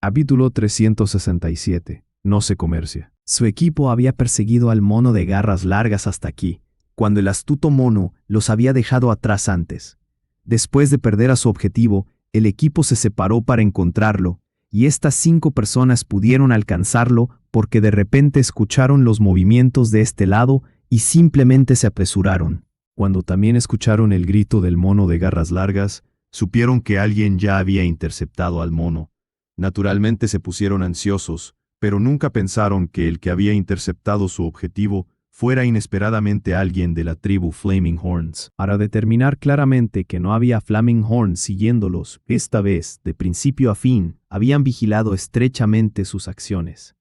Capítulo 367. No se comercia. Su equipo había perseguido al mono de garras largas hasta aquí, cuando el astuto mono los había dejado atrás antes. Después de perder a su objetivo, el equipo se separó para encontrarlo, y estas 5 personas pudieron alcanzarlo porque de repente escucharon los movimientos de este lado y simplemente se apresuraron. Cuando también escucharon el grito del mono de garras largas, supieron que alguien ya había interceptado al mono. Naturalmente se pusieron ansiosos, pero nunca pensaron que el que había interceptado su objetivo fuera inesperadamente alguien de la tribu Flaming Horns. Para determinar claramente que no había Flaming Horns siguiéndolos, esta vez, de principio a fin, habían vigilado estrechamente sus acciones.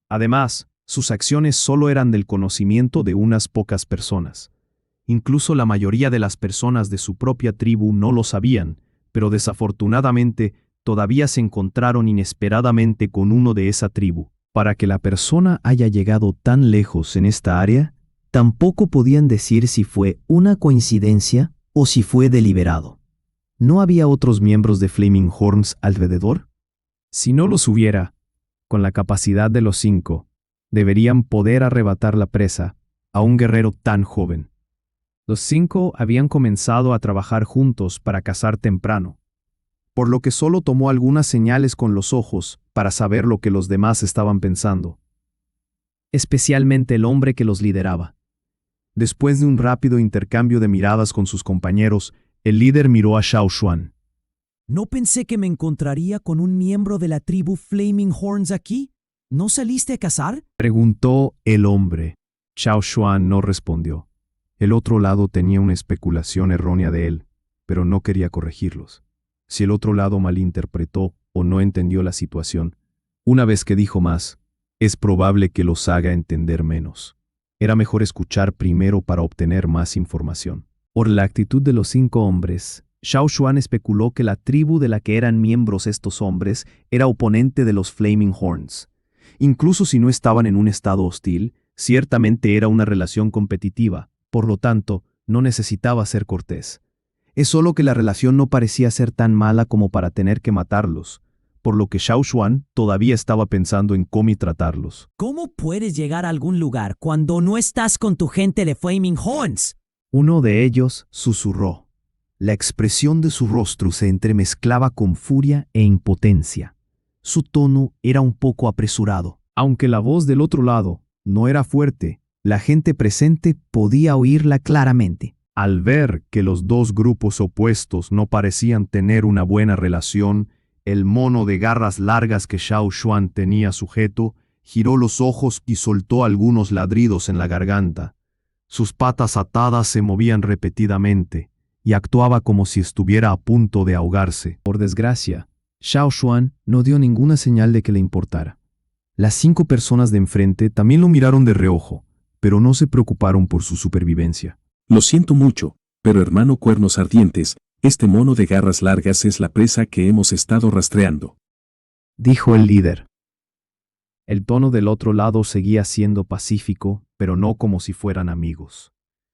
Además, sus acciones solo eran del conocimiento de unas pocas personas. Incluso la mayoría de las personas de su propia tribu no lo sabían, pero desafortunadamente todavía se encontraron inesperadamente con uno de esa tribu. Para que la persona haya llegado tan lejos en esta área, tampoco podían decir si fue una coincidencia o si fue deliberado. ¿No había otros miembros de Flaming Horns alrededor? Si no los hubiera, con la capacidad de los 5, deberían poder arrebatar la presa a un guerrero tan joven. Los 5 habían comenzado a trabajar juntos para cazar temprano, por lo que solo tomó algunas señales con los ojos para saber lo que los demás estaban pensando, especialmente el hombre que los lideraba. Después de un rápido intercambio de miradas con sus compañeros, el líder miró a Xiao Xuan. No pensé que me encontraría con un miembro de la tribu Flaming Horns aquí. ¿No saliste a cazar?, preguntó el hombre. Xiao Xuan no respondió. El otro lado tenía una especulación errónea de él, pero no quería corregirlos. Si el otro lado malinterpretó o no entendió la situación, una vez que dijo más, es probable que los haga entender menos. Era mejor escuchar primero para obtener más información. Por la actitud de los 5 hombres, Xiao Xuan especuló que la tribu de la que eran miembros estos hombres era oponente de los Flaming Horns. Incluso si no estaban en un estado hostil, ciertamente era una relación competitiva, por lo tanto, no necesitaba ser cortés. Es solo que la relación no parecía ser tan mala como para tener que matarlos, por lo que Xiao Xuan todavía estaba pensando en cómo tratarlos. ¿Cómo puedes llegar a algún lugar cuando no estás con tu gente de Flaming Horns?, uno de ellos susurró. La expresión de su rostro se entremezclaba con furia e impotencia. Su tono era un poco apresurado. Aunque la voz del otro lado no era fuerte, la gente presente podía oírla claramente. Al ver que los 2 grupos opuestos no parecían tener una buena relación, el mono de garras largas que Xiao Xuan tenía sujeto giró los ojos y soltó algunos ladridos en la garganta. Sus patas atadas se movían repetidamente y actuaba como si estuviera a punto de ahogarse. Por desgracia, Xiao Xuan no dio ninguna señal de que le importara. Las 5 personas de enfrente también lo miraron de reojo, pero no se preocuparon por su supervivencia. Lo siento mucho, pero hermano Cuernos Ardientes, este mono de garras largas es la presa que hemos estado rastreando, dijo el líder. El tono del otro lado seguía siendo pacífico, pero no como si fueran amigos.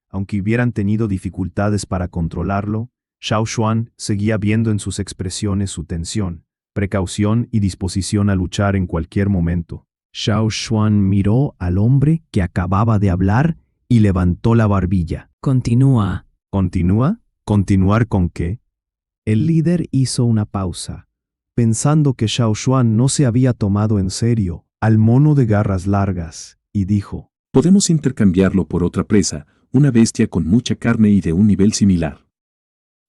Aunque hubieran tenido dificultades para controlarlo, Xiao Xuan seguía viendo en sus expresiones su tensión, precaución y disposición a luchar en cualquier momento. Xiao Xuan miró al hombre que acababa de hablar y levantó la barbilla. Continúa. ¿Continúa? ¿Continuar con qué? El líder hizo una pausa, pensando que Xiao Xuan no se había tomado en serio al mono de garras largas, y dijo: podemos intercambiarlo por otra presa, una bestia con mucha carne y de un nivel similar.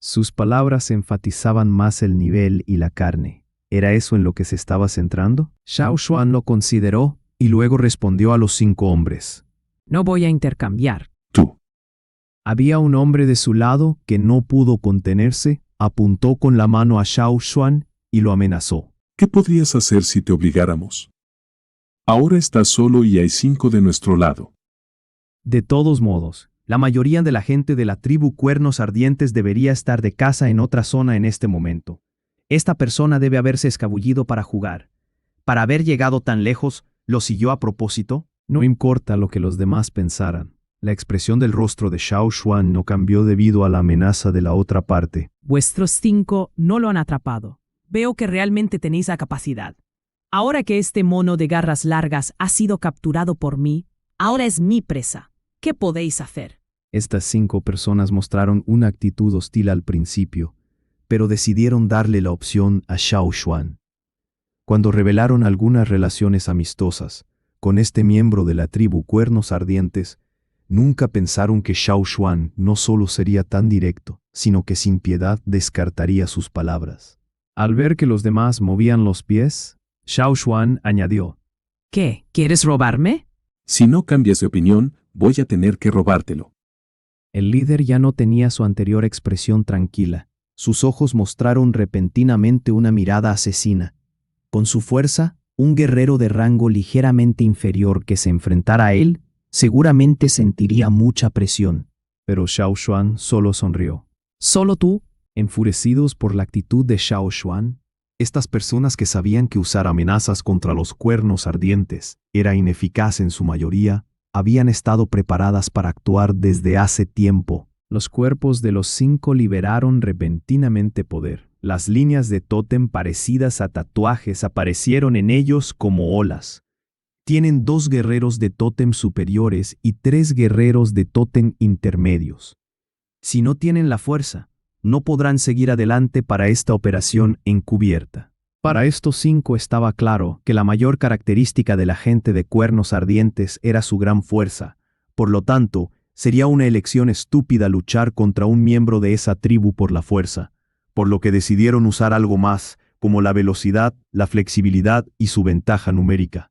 Sus palabras enfatizaban más el nivel y la carne. ¿Era eso en lo que se estaba centrando? Xiao Xuan lo consideró y luego respondió a los 5 hombres: No voy a intercambiar. Tú. Había un hombre de su lado que no pudo contenerse, apuntó con la mano a Xiao Xuan y lo amenazó. ¿Qué podrías hacer si te obligáramos? Ahora estás solo y hay 5 de nuestro lado. De todos modos, la mayoría de la gente de la tribu Cuernos Ardientes debería estar de caza en otra zona en este momento. Esta persona debe haberse escabullido para jugar. Para haber llegado tan lejos, ¿lo siguió a propósito? No importa lo que los demás pensaran. La expresión del rostro de Xiao Xuan no cambió debido a la amenaza de la otra parte. Vuestros 5 no lo han atrapado. Veo que realmente tenéis la capacidad. Ahora que este mono de garras largas ha sido capturado por mí, ahora es mi presa. ¿Qué podéis hacer? Estas 5 personas mostraron una actitud hostil al principio, pero decidieron darle la opción a Xiao Xuan. Cuando revelaron algunas relaciones amistosas con este miembro de la tribu Cuernos Ardientes, nunca pensaron que Xiao Xuan no solo sería tan directo, sino que sin piedad descartaría sus palabras. Al ver que los demás movían los pies, Xiao Xuan añadió: ¿Qué? ¿Quieres robarme? Si no cambias de opinión, voy a tener que robártelo. El líder ya no tenía su anterior expresión tranquila. Sus ojos mostraron repentinamente una mirada asesina. Con su fuerza, un guerrero de rango ligeramente inferior que se enfrentara a él, seguramente sentiría mucha presión. Pero Xiao Xuan solo sonrió. ¿Solo tú? Enfurecidos por la actitud de Xiao Xuan, estas personas que sabían que usar amenazas contra los Cuernos Ardientes era ineficaz en su mayoría, habían estado preparadas para actuar desde hace tiempo. Los cuerpos de los 5 liberaron repentinamente poder. Las líneas de tótem parecidas a tatuajes aparecieron en ellos como olas. Tienen 2 guerreros de tótem superiores y 3 guerreros de tótem intermedios. Si no tienen la fuerza, no podrán seguir adelante para esta operación encubierta. Para estos 5 estaba claro que la mayor característica de la gente de Cuernos Ardientes era su gran fuerza. Por lo tanto, sería una elección estúpida luchar contra un miembro de esa tribu por la fuerza, por lo que decidieron usar algo más, como la velocidad, la flexibilidad y su ventaja numérica.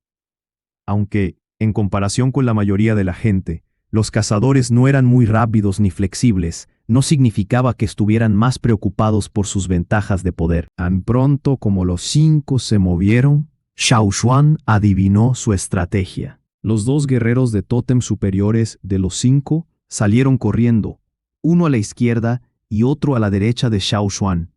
Aunque, en comparación con la mayoría de la gente, los cazadores no eran muy rápidos ni flexibles, no significaba que estuvieran más preocupados por sus ventajas de poder. Tan pronto como los 5 se movieron, Xiao Xuan adivinó su estrategia. Los 2 guerreros de tótem superiores de los 5 salieron corriendo, uno a la izquierda y otro a la derecha de Xiao Xuan,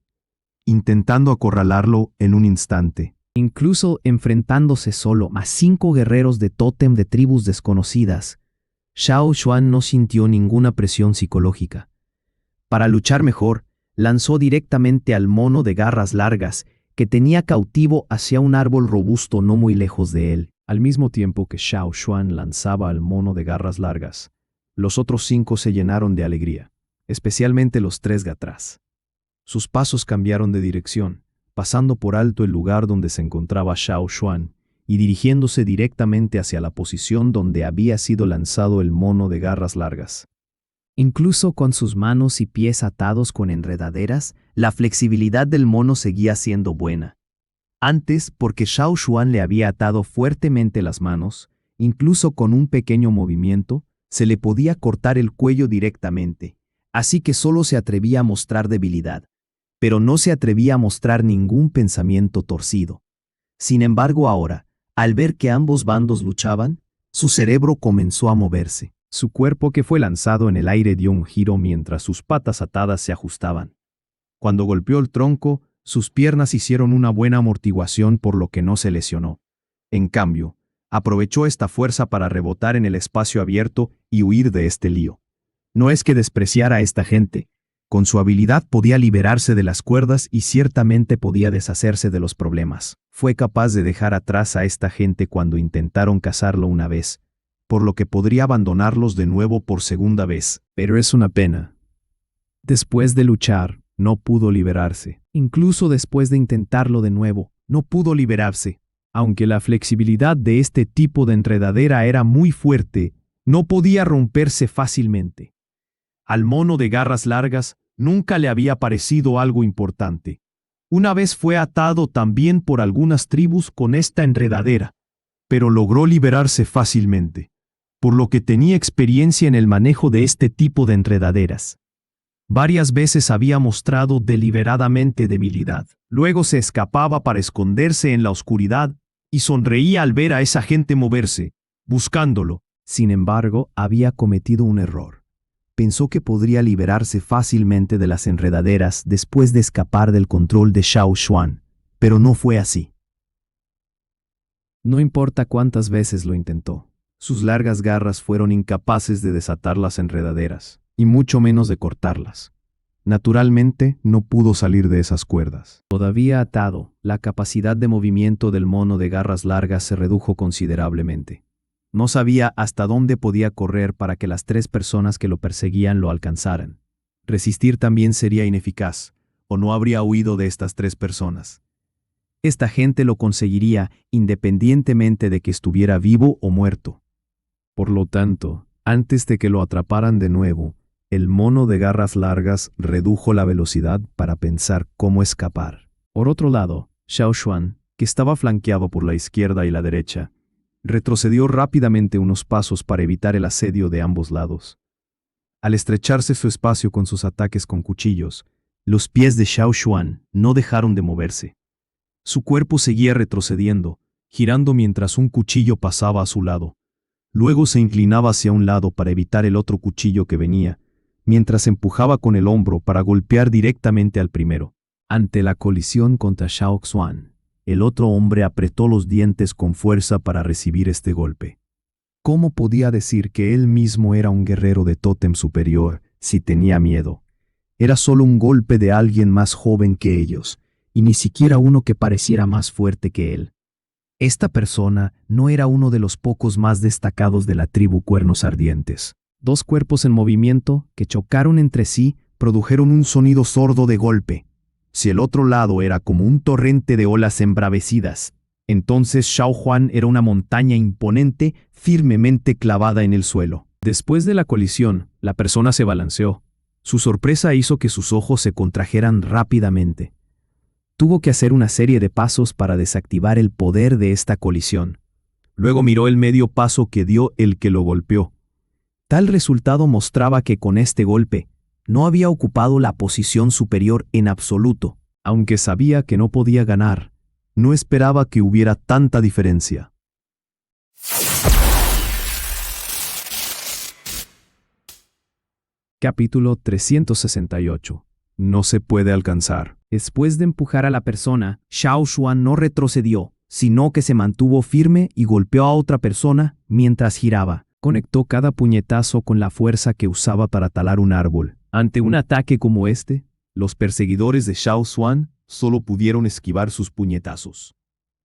intentando acorralarlo en un instante. Incluso enfrentándose solo a 5 guerreros de tótem de tribus desconocidas, Xiao Xuan no sintió ninguna presión psicológica. Para luchar mejor, lanzó directamente al mono de garras largas, que tenía cautivo hacia un árbol robusto no muy lejos de él. Al mismo tiempo que Xiao Xuan lanzaba al mono de garras largas, los otros 5 se llenaron de alegría, especialmente los 3 de atrás. Sus pasos cambiaron de dirección, pasando por alto el lugar donde se encontraba Xiao Xuan y dirigiéndose directamente hacia la posición donde había sido lanzado el mono de garras largas. Incluso con sus manos y pies atados con enredaderas, la flexibilidad del mono seguía siendo buena. Antes, porque Xiao Xuan le había atado fuertemente las manos, incluso con un pequeño movimiento, se le podía cortar el cuello directamente, así que solo se atrevía a mostrar debilidad, pero no se atrevía a mostrar ningún pensamiento torcido. Sin embargo, ahora, al ver que ambos bandos luchaban, su cerebro comenzó a moverse. Su cuerpo que fue lanzado en el aire dio un giro mientras sus patas atadas se ajustaban. Cuando golpeó el tronco, sus piernas hicieron una buena amortiguación por lo que no se lesionó. En cambio, aprovechó esta fuerza para rebotar en el espacio abierto y huir de este lío. No es que despreciara a esta gente. Con su habilidad podía liberarse de las cuerdas y ciertamente podía deshacerse de los problemas. Fue capaz de dejar atrás a esta gente cuando intentaron cazarlo una vez, por lo que podría abandonarlos de nuevo por segunda vez. Pero es una pena. Después de luchar, no pudo liberarse. Incluso después de intentarlo de nuevo, no pudo liberarse. Aunque la flexibilidad de este tipo de enredadera era muy fuerte, no podía romperse fácilmente. Al mono de garras largas nunca le había parecido algo importante. Una vez fue atado también por algunas tribus con esta enredadera, pero logró liberarse fácilmente, por lo que tenía experiencia en el manejo de este tipo de enredaderas. Varias veces había mostrado deliberadamente debilidad. Luego se escapaba para esconderse en la oscuridad y sonreía al ver a esa gente moverse, buscándolo. Sin embargo, había cometido un error. Pensó que podría liberarse fácilmente de las enredaderas después de escapar del control de Xiao Xuan, pero no fue así. No importa cuántas veces lo intentó, sus largas garras fueron incapaces de desatar las enredaderas, y mucho menos de cortarlas. Naturalmente, no pudo salir de esas cuerdas. Todavía atado, la capacidad de movimiento del mono de garras largas se redujo considerablemente. No sabía hasta dónde podía correr para que las 3 personas que lo perseguían lo alcanzaran. Resistir también sería ineficaz, o no habría huido de estas 3 personas. Esta gente lo conseguiría independientemente de que estuviera vivo o muerto. Por lo tanto, antes de que lo atraparan de nuevo, el mono de garras largas redujo la velocidad para pensar cómo escapar. Por otro lado, Xiao Xuan, que estaba flanqueado por la izquierda y la derecha, retrocedió rápidamente unos pasos para evitar el asedio de ambos lados. Al estrecharse su espacio con sus ataques con cuchillos, los pies de Xiao Xuan no dejaron de moverse. Su cuerpo seguía retrocediendo, girando mientras un cuchillo pasaba a su lado. Luego se inclinaba hacia un lado para evitar el otro cuchillo que venía, mientras empujaba con el hombro para golpear directamente al primero. Ante la colisión contra Xiao Xuan, el otro hombre apretó los dientes con fuerza para recibir este golpe. ¿Cómo podía decir que él mismo era un guerrero de tótem superior si tenía miedo? Era solo un golpe de alguien más joven que ellos, y ni siquiera uno que pareciera más fuerte que él. Esta persona no era uno de los pocos más destacados de la tribu Cuernos Ardientes. 2 cuerpos en movimiento que chocaron entre sí produjeron un sonido sordo de golpe. Si el otro lado era como un torrente de olas embravecidas, entonces Xiao Xuan era una montaña imponente firmemente clavada en el suelo. Después de la colisión, la persona se balanceó. Su sorpresa hizo que sus ojos se contrajeran rápidamente. Tuvo que hacer una serie de pasos para desactivar el poder de esta colisión. Luego miró el medio paso que dio el que lo golpeó. Tal resultado mostraba que con este golpe no había ocupado la posición superior en absoluto. Aunque sabía que no podía ganar, no esperaba que hubiera tanta diferencia. Capítulo 368. No se puede alcanzar. Después de empujar a la persona, Xiao Xuan no retrocedió, sino que se mantuvo firme y golpeó a otra persona mientras giraba. Conectó cada puñetazo con la fuerza que usaba para talar un árbol. Ante un ataque como este, los perseguidores de Xiao Xuan solo pudieron esquivar sus puñetazos.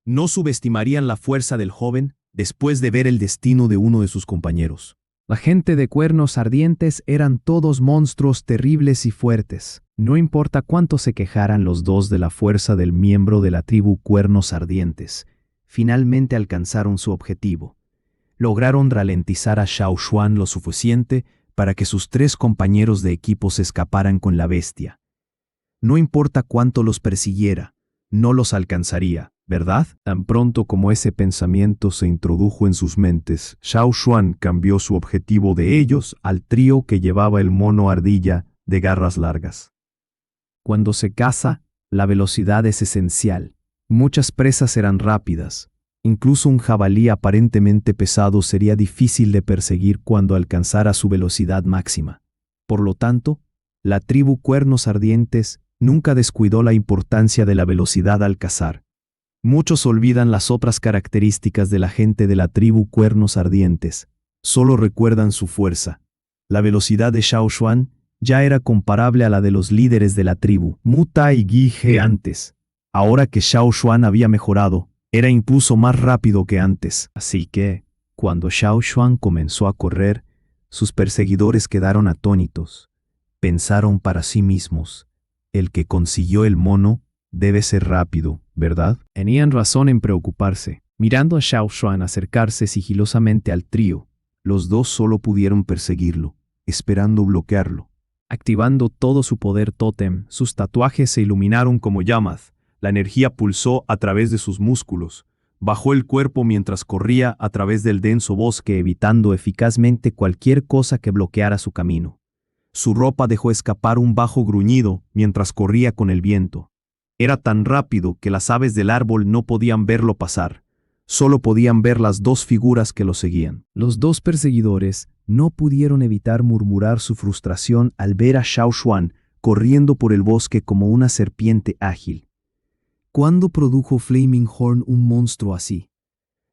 No subestimarían la fuerza del joven después de ver el destino de uno de sus compañeros. La gente de Cuernos Ardientes eran todos monstruos terribles y fuertes. No importa cuánto se quejaran los dos de la fuerza del miembro de la tribu Cuernos Ardientes, finalmente alcanzaron su objetivo. Lograron ralentizar a Xiao Xuan lo suficiente para que sus 3 compañeros de equipo se escaparan con la bestia. No importa cuánto los persiguiera, no los alcanzaría, ¿verdad? Tan pronto como ese pensamiento se introdujo en sus mentes, Xiao Xuan cambió su objetivo de ellos al trío que llevaba el mono ardilla de garras largas. Cuando se caza, la velocidad es esencial. Muchas presas eran rápidas. Incluso un jabalí aparentemente pesado sería difícil de perseguir cuando alcanzara su velocidad máxima. Por lo tanto, la tribu Cuernos Ardientes nunca descuidó la importancia de la velocidad al cazar. Muchos olvidan las otras características de la gente de la tribu Cuernos Ardientes. Solo recuerdan su fuerza. La velocidad de Xiao Xuan ya era comparable a la de los líderes de la tribu, Muta y Gui He antes. Ahora que Xiao Xuan había mejorado, era incluso más rápido que antes. Así que, cuando Xiao Xuan comenzó a correr, sus perseguidores quedaron atónitos. Pensaron para sí mismos, el que consiguió el mono debe ser rápido, ¿verdad? Tenían razón en preocuparse. Mirando a Xiao Xuan acercarse sigilosamente al trío, los dos solo pudieron perseguirlo, esperando bloquearlo. Activando todo su poder tótem, sus tatuajes se iluminaron como llamas. La energía pulsó a través de sus músculos. Bajó el cuerpo mientras corría a través del denso bosque, evitando eficazmente cualquier cosa que bloqueara su camino. Su ropa dejó escapar un bajo gruñido mientras corría con el viento. Era tan rápido que las aves del árbol no podían verlo pasar. Solo podían ver las 2 figuras que lo seguían. Los 2 perseguidores no pudieron evitar murmurar su frustración al ver a Xiao Xuan corriendo por el bosque como una serpiente ágil. ¿Cuándo produjo Flaming Horn un monstruo así?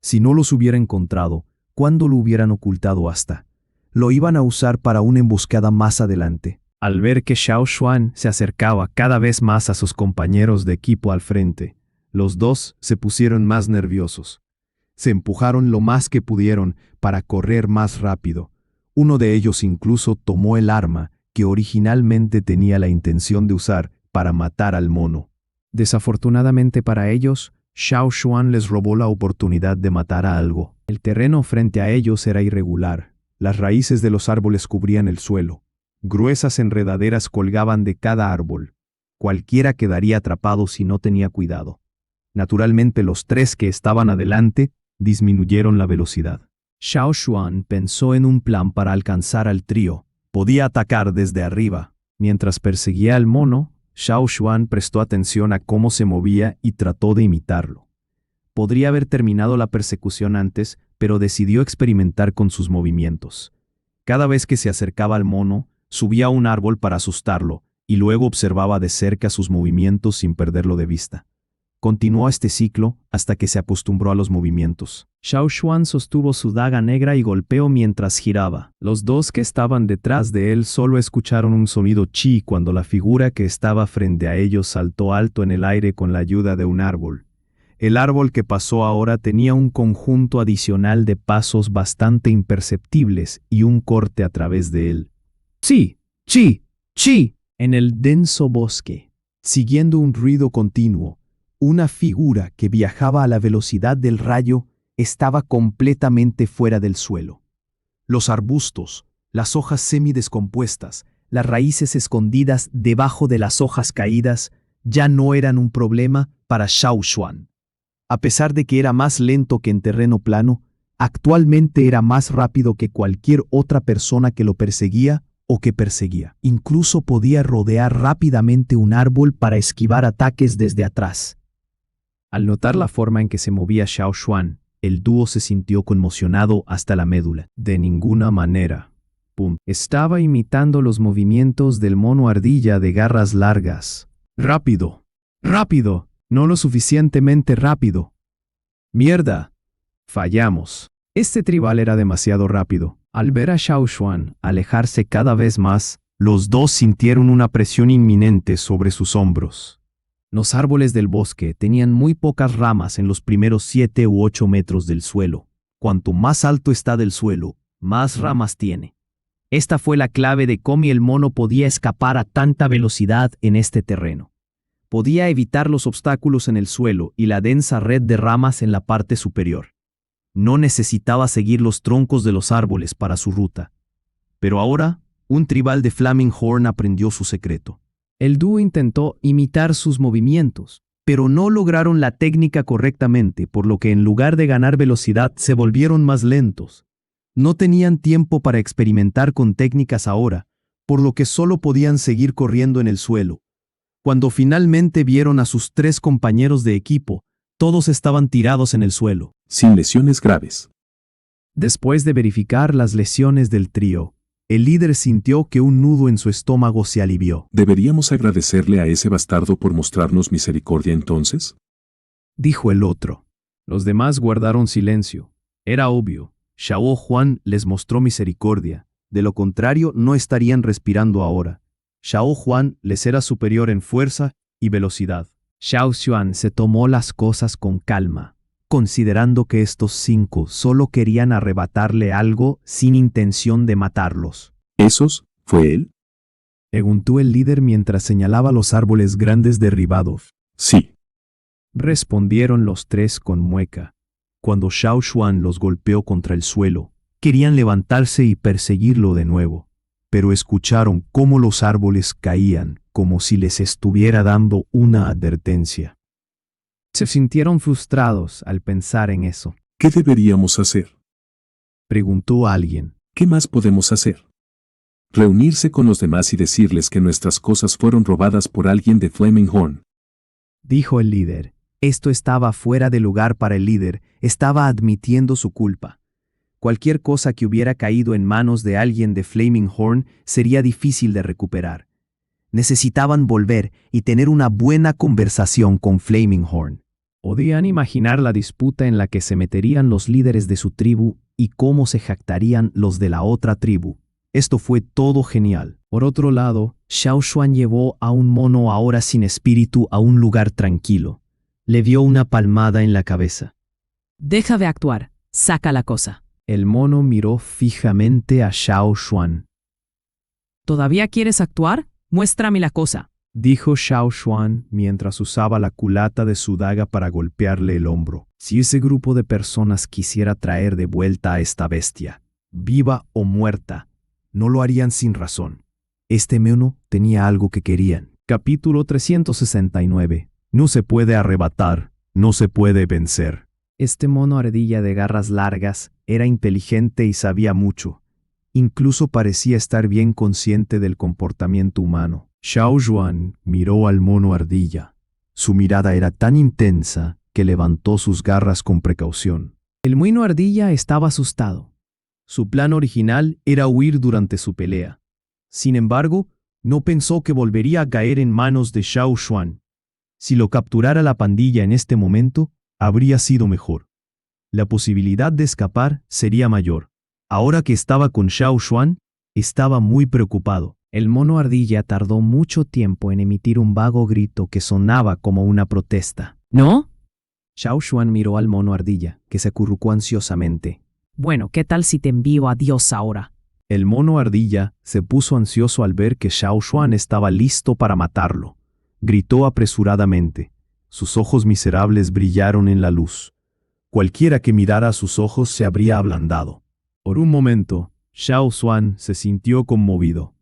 Si no los hubiera encontrado, ¿cuándo lo hubieran ocultado hasta? Lo iban a usar para una emboscada más adelante. Al ver que Xiao Xuan se acercaba cada vez más a sus compañeros de equipo al frente, Los dos se pusieron más nerviosos. Se empujaron lo más que pudieron para correr más rápido. Uno de ellos incluso tomó el arma que originalmente tenía la intención de usar para matar al mono. Desafortunadamente para ellos, Xiao Xuan les robó la oportunidad de matar a algo. El terreno frente a ellos era irregular. Las raíces de los árboles cubrían el suelo. Gruesas enredaderas colgaban de cada árbol. Cualquiera quedaría atrapado si no tenía cuidado. Naturalmente, los tres que estaban adelante disminuyeron la velocidad. Xiao Xuan pensó en un plan para alcanzar al trío. Podía atacar desde arriba. Mientras perseguía al mono, Xiao Xuan prestó atención a cómo se movía y trató de imitarlo. Podría haber terminado la persecución antes, pero decidió experimentar con sus movimientos. Cada vez que se acercaba al mono, subía a un árbol para asustarlo, y luego observaba de cerca sus movimientos sin perderlo de vista. Continuó este ciclo hasta que se acostumbró a los movimientos. Xiao Xuan sostuvo su daga negra y golpeó mientras giraba. Los dos que estaban detrás de él solo escucharon un sonido chi cuando la figura que estaba frente a ellos saltó alto en el aire con la ayuda de un árbol. El árbol que pasó ahora tenía un conjunto adicional de pasos bastante imperceptibles y un corte a través de él. ¡Chi! ¡Chi! ¡Chi! En el denso bosque, siguiendo un ruido continuo, una figura que viajaba a la velocidad del rayo estaba completamente fuera del suelo. Los arbustos, las hojas semidescompuestas, las raíces escondidas debajo de las hojas caídas, ya no eran un problema para Xiao Xuan. A pesar de que era más lento que en terreno plano, actualmente era más rápido que cualquier otra persona que lo perseguía o que perseguía. Incluso podía rodear rápidamente un árbol para esquivar ataques desde atrás. Al notar la forma en que se movía Xiao Xuan, el dúo se sintió conmocionado hasta la médula. De ninguna manera. Estaba imitando los movimientos del mono ardilla de garras largas. ¡Rápido! ¡Rápido! No lo suficientemente rápido. ¡Mierda! Fallamos. Este tribal era demasiado rápido. Al ver a Xiao Xuan alejarse cada vez más, los dos sintieron una presión inminente sobre sus hombros. Los árboles del bosque tenían muy pocas ramas en los primeros 7 u 8 metros del suelo. Cuanto más alto está del suelo, más ramas tiene. Esta fue la clave de cómo el mono podía escapar a tanta velocidad en este terreno. Podía evitar los obstáculos en el suelo y la densa red de ramas en la parte superior. No necesitaba seguir los troncos de los árboles para su ruta. Pero ahora, un tribal de Flaming Horn aprendió su secreto. El dúo intentó imitar sus movimientos, pero no lograron la técnica correctamente, por lo que en lugar de ganar velocidad se volvieron más lentos. No tenían tiempo para experimentar con técnicas ahora, por lo que solo podían seguir corriendo en el suelo. Cuando finalmente vieron a sus 3 compañeros de equipo, todos estaban tirados en el suelo. Sin lesiones graves. Después de verificar las lesiones del trío, el líder sintió que un nudo en su estómago se alivió. ¿Deberíamos agradecerle a ese bastardo por mostrarnos misericordia entonces?, dijo el otro. Los demás guardaron silencio. Era obvio. Xiao Xuan les mostró misericordia. De lo contrario, no estarían respirando ahora. Xiao Xuan les era superior en fuerza y velocidad. Xiao Xuan se tomó las cosas con calma, considerando que estos 5 solo querían arrebatarle algo sin intención de matarlos. ¿Esos? ¿Fue él? Preguntó el líder mientras señalaba los árboles grandes derribados. Sí. Respondieron los 3 con mueca. Cuando Xiao Xuan los golpeó contra el suelo, querían levantarse y perseguirlo de nuevo, pero escucharon cómo los árboles caían como si les estuviera dando una advertencia. Se sintieron frustrados al pensar en eso. ¿Qué deberíamos hacer?, preguntó alguien. ¿Qué más podemos hacer? Reunirse con los demás y decirles que nuestras cosas fueron robadas por alguien de Flaming Horn, dijo el líder. Esto estaba fuera de lugar para el líder, estaba admitiendo su culpa. Cualquier cosa que hubiera caído en manos de alguien de Flaming Horn sería difícil de recuperar. Necesitaban volver y tener una buena conversación con Flaming Horn. Podían imaginar la disputa en la que se meterían los líderes de su tribu y cómo se jactarían los de la otra tribu. Esto fue todo genial. Por otro lado, Xiao Xuan llevó a un mono ahora sin espíritu a un lugar tranquilo. Le dio una palmada en la cabeza. Deja de actuar. Saca la cosa. El mono miró fijamente a Xiao Xuan. ¿Todavía quieres actuar? Muéstrame la cosa. Dijo Xiao Xuan mientras usaba la culata de su daga para golpearle el hombro. Si ese grupo de personas quisiera traer de vuelta a esta bestia, viva o muerta, no lo harían sin razón. Este mono tenía algo que querían. Capítulo 369. No se puede arrebatar, no se puede vencer. Este mono ardilla de garras largas era inteligente y sabía mucho. Incluso parecía estar bien consciente del comportamiento humano. Xiao Xuan miró al mono ardilla. Su mirada era tan intensa que levantó sus garras con precaución. El mono ardilla estaba asustado. Su plan original era huir durante su pelea. Sin embargo, no pensó que volvería a caer en manos de Xiao Xuan. Si lo capturara la pandilla en este momento, habría sido mejor. La posibilidad de escapar sería mayor. Ahora que estaba con Xiao Xuan, estaba muy preocupado. El mono ardilla tardó mucho tiempo en emitir un vago grito que sonaba como una protesta. ¿No? Xiao Xuan miró al mono ardilla, que se acurrucó ansiosamente. Bueno, ¿qué tal si te envío a Dios ahora? El mono ardilla se puso ansioso al ver que Xiao Xuan estaba listo para matarlo. Gritó apresuradamente. Sus ojos miserables brillaron en la luz. Cualquiera que mirara a sus ojos se habría ablandado. Por un momento, Xiao Xuan se sintió conmovido.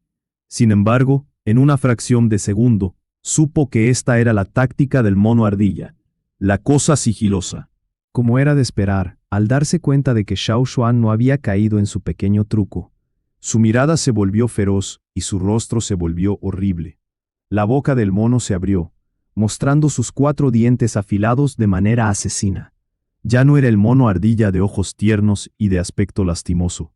Sin embargo, en una fracción de segundo, supo que esta era la táctica del mono ardilla, la cosa sigilosa. Como era de esperar, al darse cuenta de que Xiao Xuan no había caído en su pequeño truco, su mirada se volvió feroz y su rostro se volvió horrible. La boca del mono se abrió, mostrando sus 4 dientes afilados de manera asesina. Ya no era el mono ardilla de ojos tiernos y de aspecto lastimoso.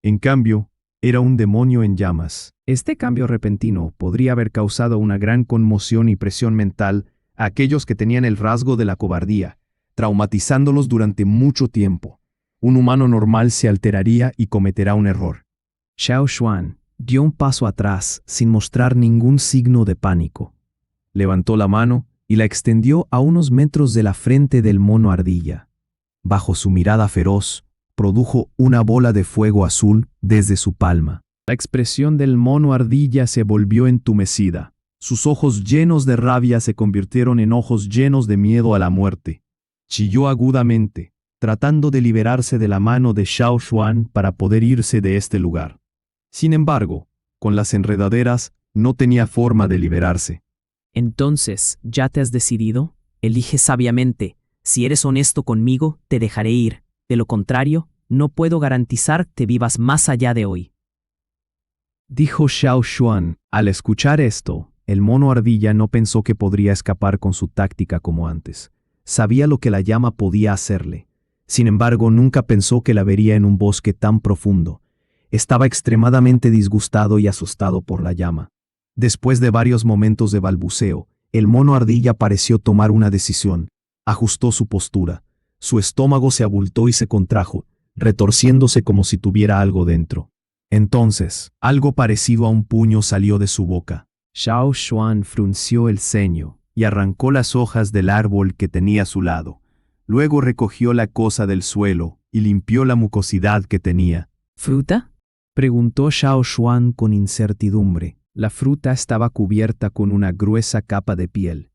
En cambio, era un demonio en llamas. Este cambio repentino podría haber causado una gran conmoción y presión mental a aquellos que tenían el rasgo de la cobardía, traumatizándolos durante mucho tiempo. Un humano normal se alteraría y cometerá un error. Xiao Xuan dio un paso atrás sin mostrar ningún signo de pánico. Levantó la mano y la extendió a unos metros de la frente del mono ardilla. Bajo su mirada feroz, produjo una bola de fuego azul desde su palma. La expresión del mono ardilla se volvió entumecida. Sus ojos llenos de rabia se convirtieron en ojos llenos de miedo a la muerte. Chilló agudamente, tratando de liberarse de la mano de Xiao Xuan para poder irse de este lugar. Sin embargo, con las enredaderas, no tenía forma de liberarse. Entonces, ¿ya te has decidido? Elige sabiamente. Si eres honesto conmigo, te dejaré ir. De lo contrario, no puedo garantizar que vivas más allá de hoy. Dijo Xiao Xuan. Al escuchar esto, el mono ardilla no pensó que podría escapar con su táctica como antes. Sabía lo que la llama podía hacerle. Sin embargo, nunca pensó que la vería en un bosque tan profundo. Estaba extremadamente disgustado y asustado por la llama. Después de varios momentos de balbuceo, el mono ardilla pareció tomar una decisión. Ajustó su postura. Su estómago se abultó y se contrajo, retorciéndose como si tuviera algo dentro. Entonces, algo parecido a un puño salió de su boca. Xiao Xuan frunció el ceño y arrancó las hojas del árbol que tenía a su lado. Luego recogió la cosa del suelo y limpió la mucosidad que tenía. ¿Fruta? Preguntó Xiao Xuan con incertidumbre. La fruta estaba cubierta con una gruesa capa de piel.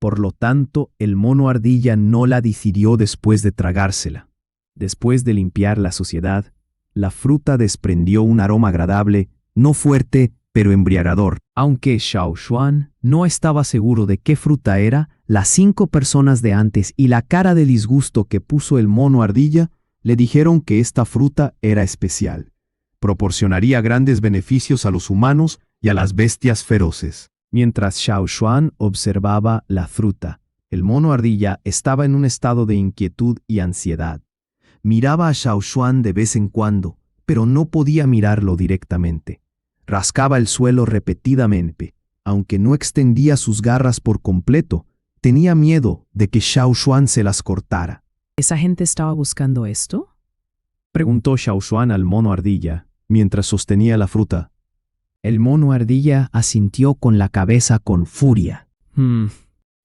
Por lo tanto, el mono ardilla no la digirió después de tragársela. Después de limpiar la suciedad, la fruta desprendió un aroma agradable, no fuerte, pero embriagador. Aunque Xiao Xuan no estaba seguro de qué fruta era, las 5 personas de antes y la cara de disgusto que puso el mono ardilla le dijeron que esta fruta era especial. Proporcionaría grandes beneficios a los humanos y a las bestias feroces. Mientras Xiao Xuan observaba la fruta, el mono ardilla estaba en un estado de inquietud y ansiedad. Miraba a Xiao Xuan de vez en cuando, pero no podía mirarlo directamente. Rascaba el suelo repetidamente. Aunque no extendía sus garras por completo, tenía miedo de que Xiao Xuan se las cortara. ¿Esa gente estaba buscando esto? Preguntó Xiao Xuan al mono ardilla, mientras sostenía la fruta. El mono ardilla asintió con la cabeza con furia.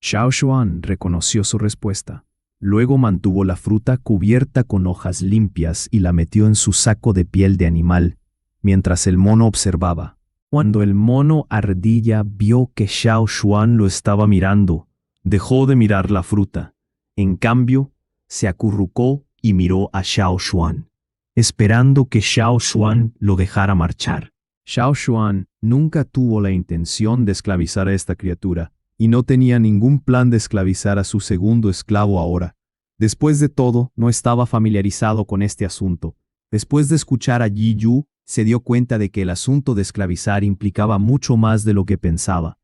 Xiao Xuan reconoció su respuesta. Luego mantuvo la fruta cubierta con hojas limpias y la metió en su saco de piel de animal, mientras el mono observaba. Cuando el mono ardilla vio que Xiao Xuan lo estaba mirando, dejó de mirar la fruta. En cambio, se acurrucó y miró a Xiao Xuan, esperando que Xiao Xuan lo dejara marchar. Xiao Xuan nunca tuvo la intención de esclavizar a esta criatura, y no tenía ningún plan de esclavizar a su segundo esclavo ahora. Después de todo, no estaba familiarizado con este asunto. Después de escuchar a Yi Yu, se dio cuenta de que el asunto de esclavizar implicaba mucho más de lo que pensaba.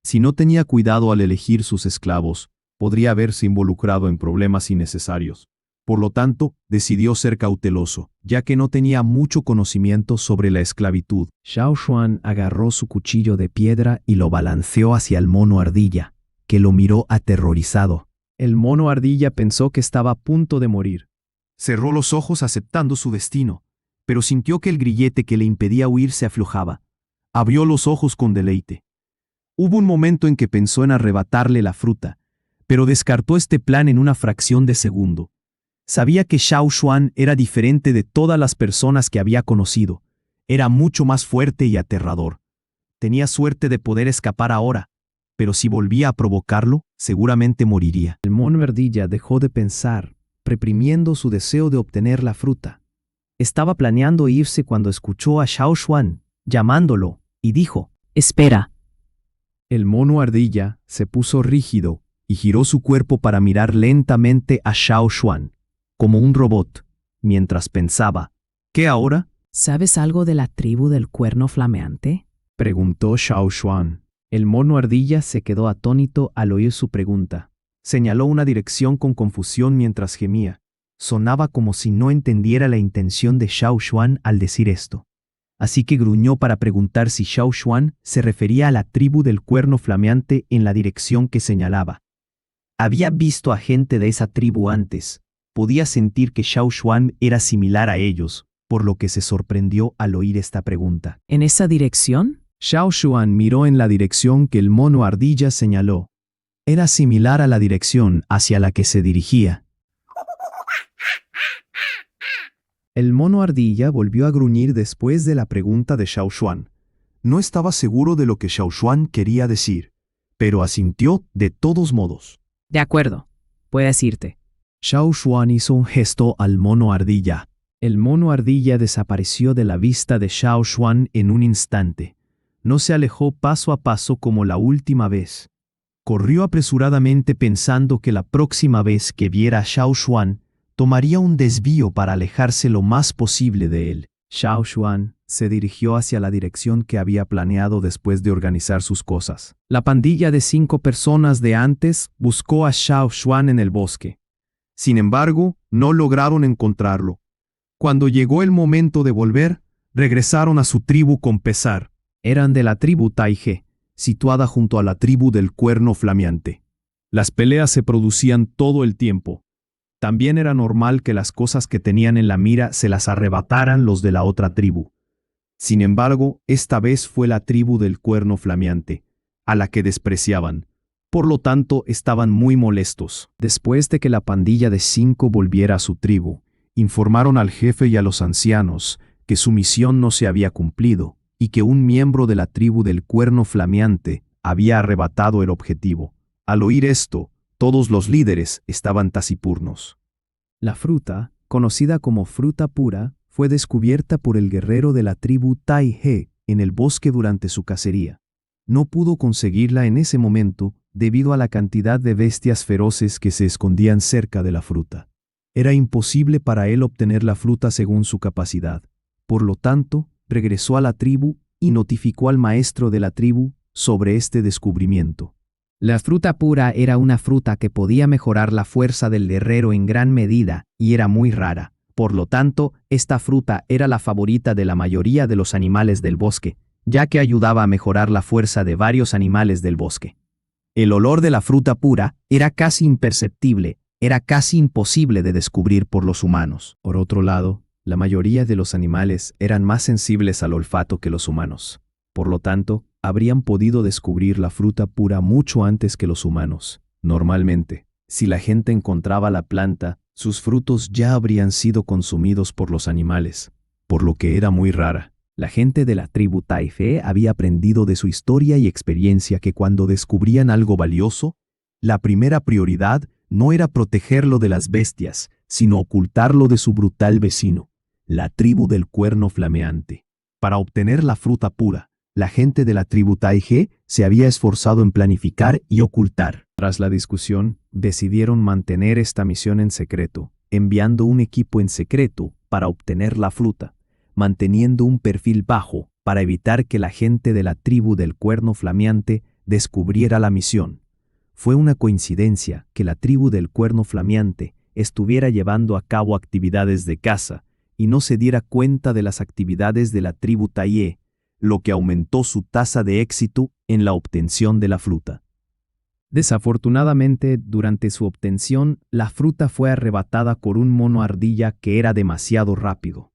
Si no tenía cuidado al elegir sus esclavos, podría haberse involucrado en problemas innecesarios. Por lo tanto, decidió ser cauteloso, ya que no tenía mucho conocimiento sobre la esclavitud. Xiao Xuan agarró su cuchillo de piedra y lo balanceó hacia el mono ardilla, que lo miró aterrorizado. El mono ardilla pensó que estaba a punto de morir. Cerró los ojos aceptando su destino, pero sintió que el grillete que le impedía huir se aflojaba. Abrió los ojos con deleite. Hubo un momento en que pensó en arrebatarle la fruta, pero descartó este plan en una fracción de segundo. Sabía que Xiao Xuan era diferente de todas las personas que había conocido. Era mucho más fuerte y aterrador. Tenía suerte de poder escapar ahora, pero si volvía a provocarlo, seguramente moriría. El mono ardilla dejó de pensar, reprimiendo su deseo de obtener la fruta. Estaba planeando irse cuando escuchó a Xiao Xuan, llamándolo, y dijo, Espera. El mono ardilla se puso rígido y giró su cuerpo para mirar lentamente a Xiao Xuan, como un robot, mientras pensaba, ¿qué ahora?, ¿Sabes algo de la tribu del cuerno flameante? preguntó Xiao Xuan. El mono ardilla se quedó atónito al oír su pregunta. Señaló una dirección con confusión mientras gemía. Sonaba como si no entendiera la intención de Xiao Xuan al decir esto. Así que gruñó para preguntar si Xiao Xuan se refería a la tribu del cuerno flameante en la dirección que señalaba. Había visto a gente de esa tribu antes. Podía sentir que Xiao Xuan era similar a ellos, por lo que se sorprendió al oír esta pregunta. ¿En esa dirección? Xiao Xuan miró en la dirección que el mono ardilla señaló. Era similar a la dirección hacia la que se dirigía. El mono ardilla volvió a gruñir después de la pregunta de Xiao Xuan. No estaba seguro de lo que Xiao Xuan quería decir, pero asintió de todos modos. De acuerdo. Puedes irte. Xiao Xuan hizo un gesto al mono ardilla. El mono ardilla desapareció de la vista de Xiao Xuan en un instante. No se alejó paso a paso como la última vez. Corrió apresuradamente pensando que la próxima vez que viera a Xiao Xuan, tomaría un desvío para alejarse lo más posible de él. Xiao Xuan se dirigió hacia la dirección que había planeado después de organizar sus cosas. La pandilla de 5 personas de antes buscó a Xiao Xuan en el bosque. Sin embargo, no lograron encontrarlo. Cuando llegó el momento de volver, regresaron a su tribu con pesar. Eran de la tribu Taige, situada junto a la tribu del cuerno flameante. Las peleas se producían todo el tiempo. También era normal que las cosas que tenían en la mira se las arrebataran los de la otra tribu. Sin embargo, esta vez fue la tribu del cuerno flameante, a la que despreciaban. Por lo tanto, estaban muy molestos. Después de que la pandilla de 5 volviera a su tribu, informaron al jefe y a los ancianos que su misión no se había cumplido y que un miembro de la tribu del cuerno flameante había arrebatado el objetivo. Al oír esto, todos los líderes estaban taciturnos. La fruta, conocida como fruta pura, fue descubierta por el guerrero de la tribu Taige en el bosque durante su cacería. No pudo conseguirla en ese momento debido a la cantidad de bestias feroces que se escondían cerca de la fruta. Era imposible para él obtener la fruta según su capacidad. Por lo tanto, regresó a la tribu y notificó al maestro de la tribu sobre este descubrimiento. La fruta pura era una fruta que podía mejorar la fuerza del guerrero en gran medida y era muy rara. Por lo tanto, esta fruta era la favorita de la mayoría de los animales del bosque, ya que ayudaba a mejorar la fuerza de varios animales del bosque. El olor de la fruta pura era casi imperceptible, era casi imposible de descubrir por los humanos. Por otro lado, la mayoría de los animales eran más sensibles al olfato que los humanos. Por lo tanto, habrían podido descubrir la fruta pura mucho antes que los humanos. Normalmente, si la gente encontraba la planta, sus frutos ya habrían sido consumidos por los animales, por lo que era muy rara. La gente de la tribu Taife había aprendido de su historia y experiencia que cuando descubrían algo valioso, la primera prioridad no era protegerlo de las bestias, sino ocultarlo de su brutal vecino, la tribu del cuerno flameante. Para obtener la fruta pura, la gente de la tribu Taige se había esforzado en planificar y ocultar. Tras la discusión, decidieron mantener esta misión en secreto, enviando un equipo en secreto para obtener la fruta, manteniendo un perfil bajo para evitar que la gente de la tribu del cuerno flameante descubriera la misión. Fue una coincidencia que la tribu del cuerno flameante estuviera llevando a cabo actividades de caza y no se diera cuenta de las actividades de la tribu Taie, lo que aumentó su tasa de éxito en la obtención de la fruta. Desafortunadamente, durante su obtención, la fruta fue arrebatada por un mono ardilla que era demasiado rápido.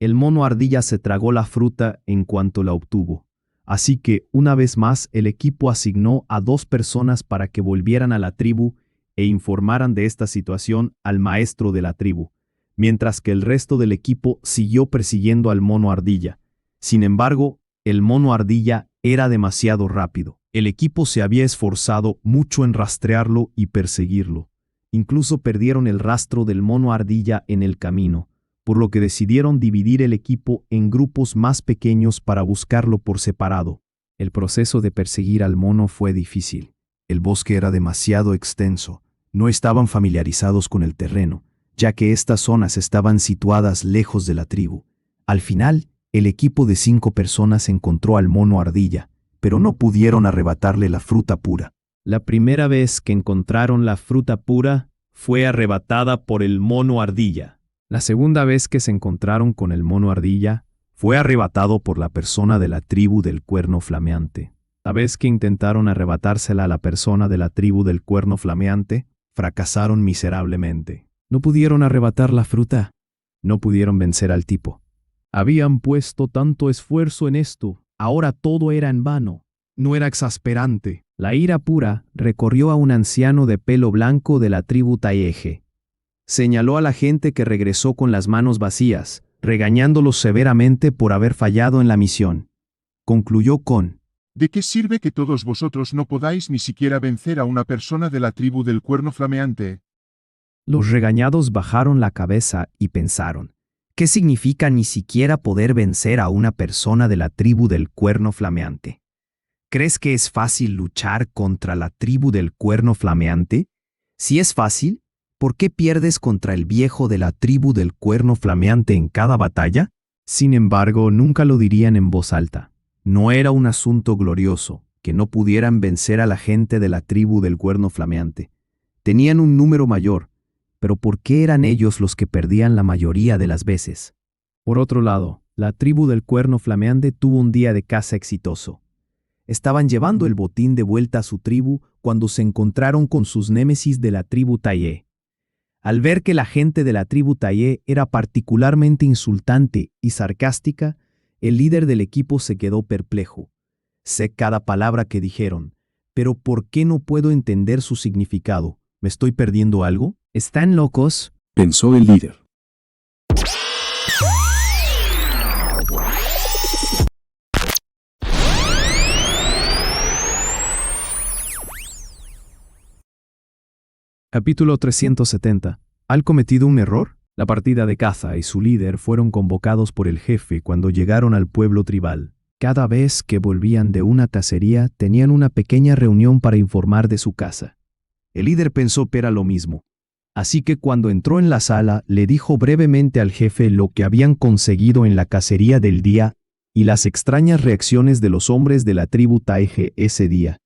El mono ardilla se tragó la fruta en cuanto la obtuvo. Así que, una vez más, el equipo asignó a 2 personas para que volvieran a la tribu e informaran de esta situación al maestro de la tribu, mientras que el resto del equipo siguió persiguiendo al mono ardilla. Sin embargo, el mono ardilla era demasiado rápido. El equipo se había esforzado mucho en rastrearlo y perseguirlo. Incluso perdieron el rastro del mono ardilla en el camino, por lo que decidieron dividir el equipo en grupos más pequeños para buscarlo por separado. El proceso de perseguir al mono fue difícil. El bosque era demasiado extenso. No estaban familiarizados con el terreno, ya que estas zonas estaban situadas lejos de la tribu. Al final, el equipo de 5 personas encontró al mono ardilla, pero no pudieron arrebatarle la fruta pura. La primera vez que encontraron la fruta pura fue arrebatada por el mono ardilla. La segunda vez que se encontraron con el mono ardilla fue arrebatado por la persona de la tribu del cuerno flameante. La vez que intentaron arrebatársela a la persona de la tribu del cuerno flameante, fracasaron miserablemente. No pudieron arrebatar la fruta. No pudieron vencer al tipo. Habían puesto tanto esfuerzo en esto. Ahora todo era en vano. ¿No era exasperante? La ira pura recorrió a un anciano de pelo blanco de la tribu Taige. Señaló a la gente que regresó con las manos vacías, regañándolos severamente por haber fallado en la misión. Concluyó con: ¿De qué sirve que todos vosotros no podáis ni siquiera vencer a una persona de la tribu del cuerno flameante? Los regañados bajaron la cabeza y pensaron: ¿qué significa ni siquiera poder vencer a una persona de la tribu del cuerno flameante? ¿Crees que es fácil luchar contra la tribu del cuerno flameante? Si es fácil, ¿por qué pierdes contra el viejo de la tribu del cuerno flameante en cada batalla? Sin embargo, nunca lo dirían en voz alta. No era un asunto glorioso que no pudieran vencer a la gente de la tribu del cuerno flameante. Tenían un número mayor, pero ¿por qué eran ellos los que perdían la mayoría de las veces? Por otro lado, la tribu del cuerno flameante tuvo un día de caza exitoso. Estaban llevando el botín de vuelta a su tribu cuando se encontraron con sus némesis de la tribu Taie. Al ver que la gente de la tribu Taie era particularmente insultante y sarcástica, el líder del equipo se quedó perplejo. Sé cada palabra que dijeron, pero ¿por qué no puedo entender su significado? ¿Me estoy perdiendo algo? ¿Están locos?, pensó el líder. Capítulo 370. ¿Han cometido un error? La partida de caza y su líder fueron convocados por el jefe cuando llegaron al pueblo tribal. Cada vez que volvían de una cacería, tenían una pequeña reunión para informar de su caza. El líder pensó que era lo mismo. Así que cuando entró en la sala, le dijo brevemente al jefe lo que habían conseguido en la cacería del día y las extrañas reacciones de los hombres de la tribu Taige ese día.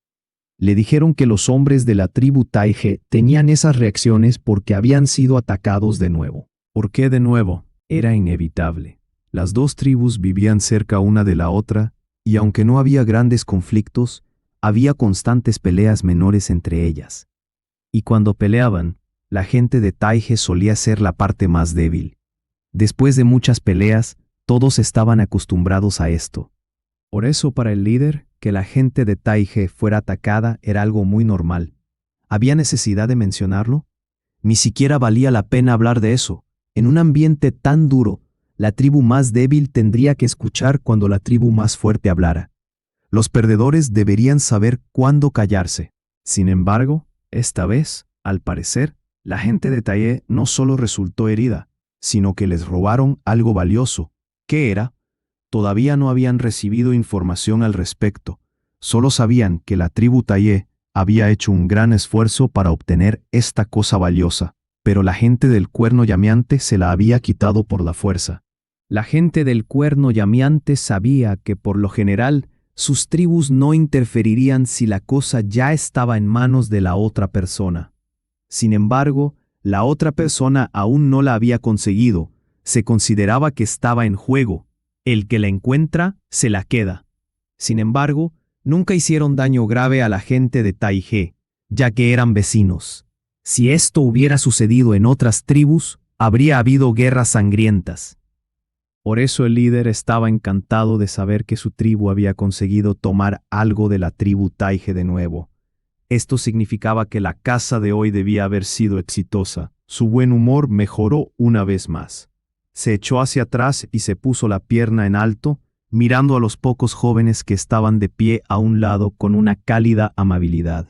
Le dijeron que los hombres de la tribu Taige tenían esas reacciones porque habían sido atacados de nuevo. ¿Por qué de nuevo? Era inevitable. Las 2 tribus vivían cerca una de la otra, y aunque no había grandes conflictos, había constantes peleas menores entre ellas. Y cuando peleaban, la gente de Taige solía ser la parte más débil. Después de muchas peleas, todos estaban acostumbrados a esto. Por eso para el líder, que la gente de Taige fuera atacada era algo muy normal. ¿Había necesidad de mencionarlo? Ni siquiera valía la pena hablar de eso. En un ambiente tan duro, la tribu más débil tendría que escuchar cuando la tribu más fuerte hablara. Los perdedores deberían saber cuándo callarse. Sin embargo, esta vez, al parecer, la gente de Taige no solo resultó herida, sino que les robaron algo valioso. ¿Qué era? Todavía no habían recibido información al respecto. Solo sabían que la tribu Taige había hecho un gran esfuerzo para obtener esta cosa valiosa, pero la gente del cuerno llameante se la había quitado por la fuerza. La gente del cuerno llameante sabía que por lo general sus tribus no interferirían si la cosa ya estaba en manos de la otra persona. Sin embargo, la otra persona aún no la había conseguido. Se consideraba que estaba en juego. El que la encuentra, se la queda. Sin embargo, nunca hicieron daño grave a la gente de Taige, ya que eran vecinos. Si esto hubiera sucedido en otras tribus, habría habido guerras sangrientas. Por eso el líder estaba encantado de saber que su tribu había conseguido tomar algo de la tribu Taige de nuevo. Esto significaba que la caza de hoy debía haber sido exitosa. Su buen humor mejoró una vez más. Se echó hacia atrás y se puso la pierna en alto, mirando a los pocos jóvenes que estaban de pie a un lado con una cálida amabilidad.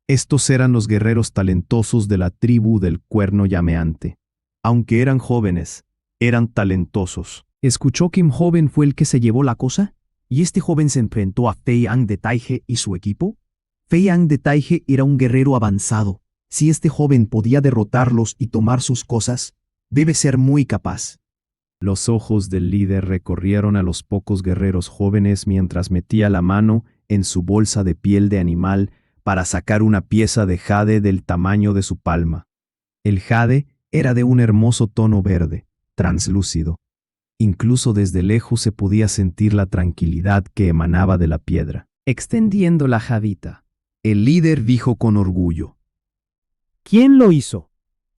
Estos eran los guerreros talentosos de la tribu del cuerno llameante. Aunque eran jóvenes, eran talentosos. ¿Escuchó que un joven fue el que se llevó la cosa? ¿Y este joven se enfrentó a Fei Ang de Taige y su equipo? Fei Ang de Taige era un guerrero avanzado. Si este joven podía derrotarlos y tomar sus cosas, debe ser muy capaz. Los ojos del líder recorrieron a los pocos guerreros jóvenes mientras metía la mano en su bolsa de piel de animal para sacar una pieza de jade del tamaño de su palma. El jade era de un hermoso tono verde, translúcido. Incluso desde lejos se podía sentir la tranquilidad que emanaba de la piedra. Extendiendo la jadita, el líder dijo con orgullo: ¿Quién lo hizo?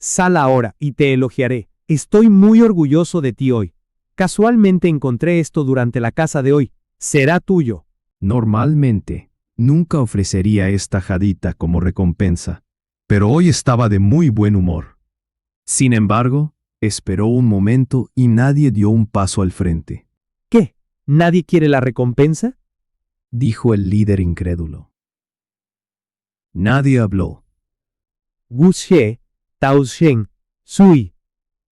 Sal ahora y te elogiaré. Estoy muy orgulloso de ti hoy. Casualmente encontré esto durante la caza de hoy. Será tuyo. Normalmente, nunca ofrecería esta jadita como recompensa, pero hoy estaba de muy buen humor. Sin embargo, esperó un momento y nadie dio un paso al frente. ¿Qué? ¿Nadie quiere la recompensa? Dijo el líder incrédulo. Nadie habló. Gu Xie, Tao Shen, Sui.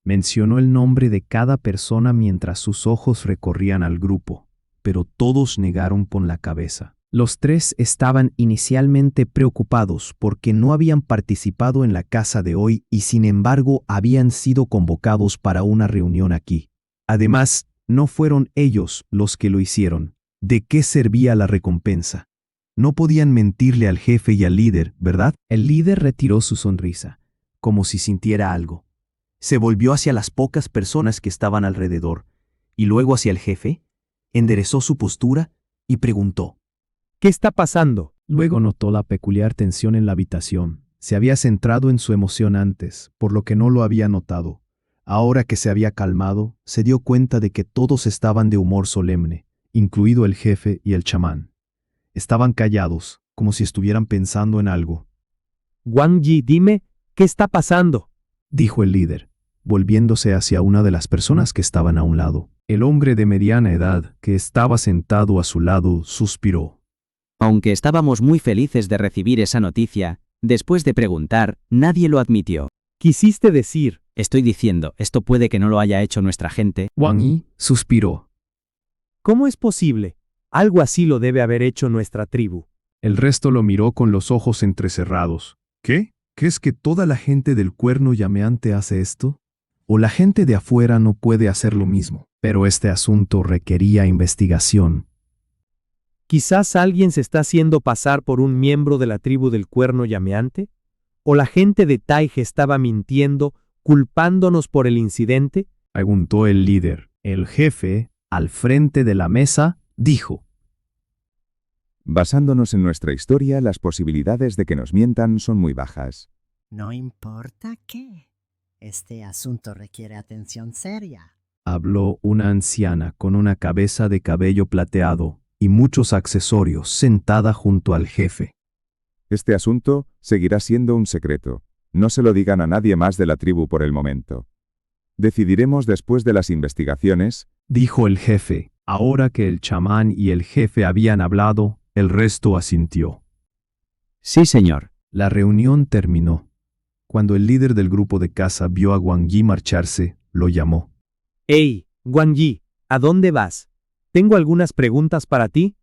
Mencionó el nombre de cada persona mientras sus ojos recorrían al grupo, pero todos negaron con la cabeza. Los tres estaban inicialmente preocupados porque no habían participado en la caza de hoy y sin embargo habían sido convocados para una reunión aquí. Además, no fueron ellos los que lo hicieron. ¿De qué servía la recompensa? No podían mentirle al jefe y al líder, ¿verdad? El líder retiró su sonrisa, como si sintiera algo. Se volvió hacia las pocas personas que estaban alrededor, y luego hacia el jefe, enderezó su postura y preguntó: ¿Qué está pasando? Luego notó la peculiar tensión en la habitación. Se había centrado en su emoción antes, por lo que no lo había notado. Ahora que se había calmado, se dio cuenta de que todos estaban de humor solemne, incluido el jefe y el chamán. Estaban callados, como si estuvieran pensando en algo. Wang Yi, dime, ¿qué está pasando? Dijo el líder, volviéndose hacia una de las personas que estaban a un lado. El hombre de mediana edad, que estaba sentado a su lado, suspiró. Aunque estábamos muy felices de recibir esa noticia, después de preguntar, nadie lo admitió. Quisiste decir. Estoy diciendo, esto puede que no lo haya hecho nuestra gente. Wang Yi suspiró. ¿Cómo es posible? Algo así lo debe haber hecho nuestra tribu. El resto lo miró con los ojos entrecerrados. ¿Qué? ¿Crees que toda la gente del cuerno llameante hace esto? ¿O la gente de afuera no puede hacer lo mismo? Pero este asunto requería investigación. Quizás alguien se está haciendo pasar por un miembro de la tribu del cuerno llameante. ¿O la gente de Taige estaba mintiendo, culpándonos por el incidente? Preguntó el líder. El jefe, al frente de la mesa, dijo: Basándonos en nuestra historia, las posibilidades de que nos mientan son muy bajas. No importa qué. Este asunto requiere atención seria. Habló una anciana con una cabeza de cabello plateado, y muchos accesorios sentada junto al jefe. Este asunto seguirá siendo un secreto. No se lo digan a nadie más de la tribu por el momento. Decidiremos después de las investigaciones, Dijo el jefe. Ahora que el chamán y el jefe habían hablado, el resto asintió. Sí, señor. La reunión terminó. Cuando el líder del grupo de caza vio a Wang Yi marcharse, lo llamó. Hey, Wang Yi, ¿a dónde vas? Tengo algunas preguntas para ti.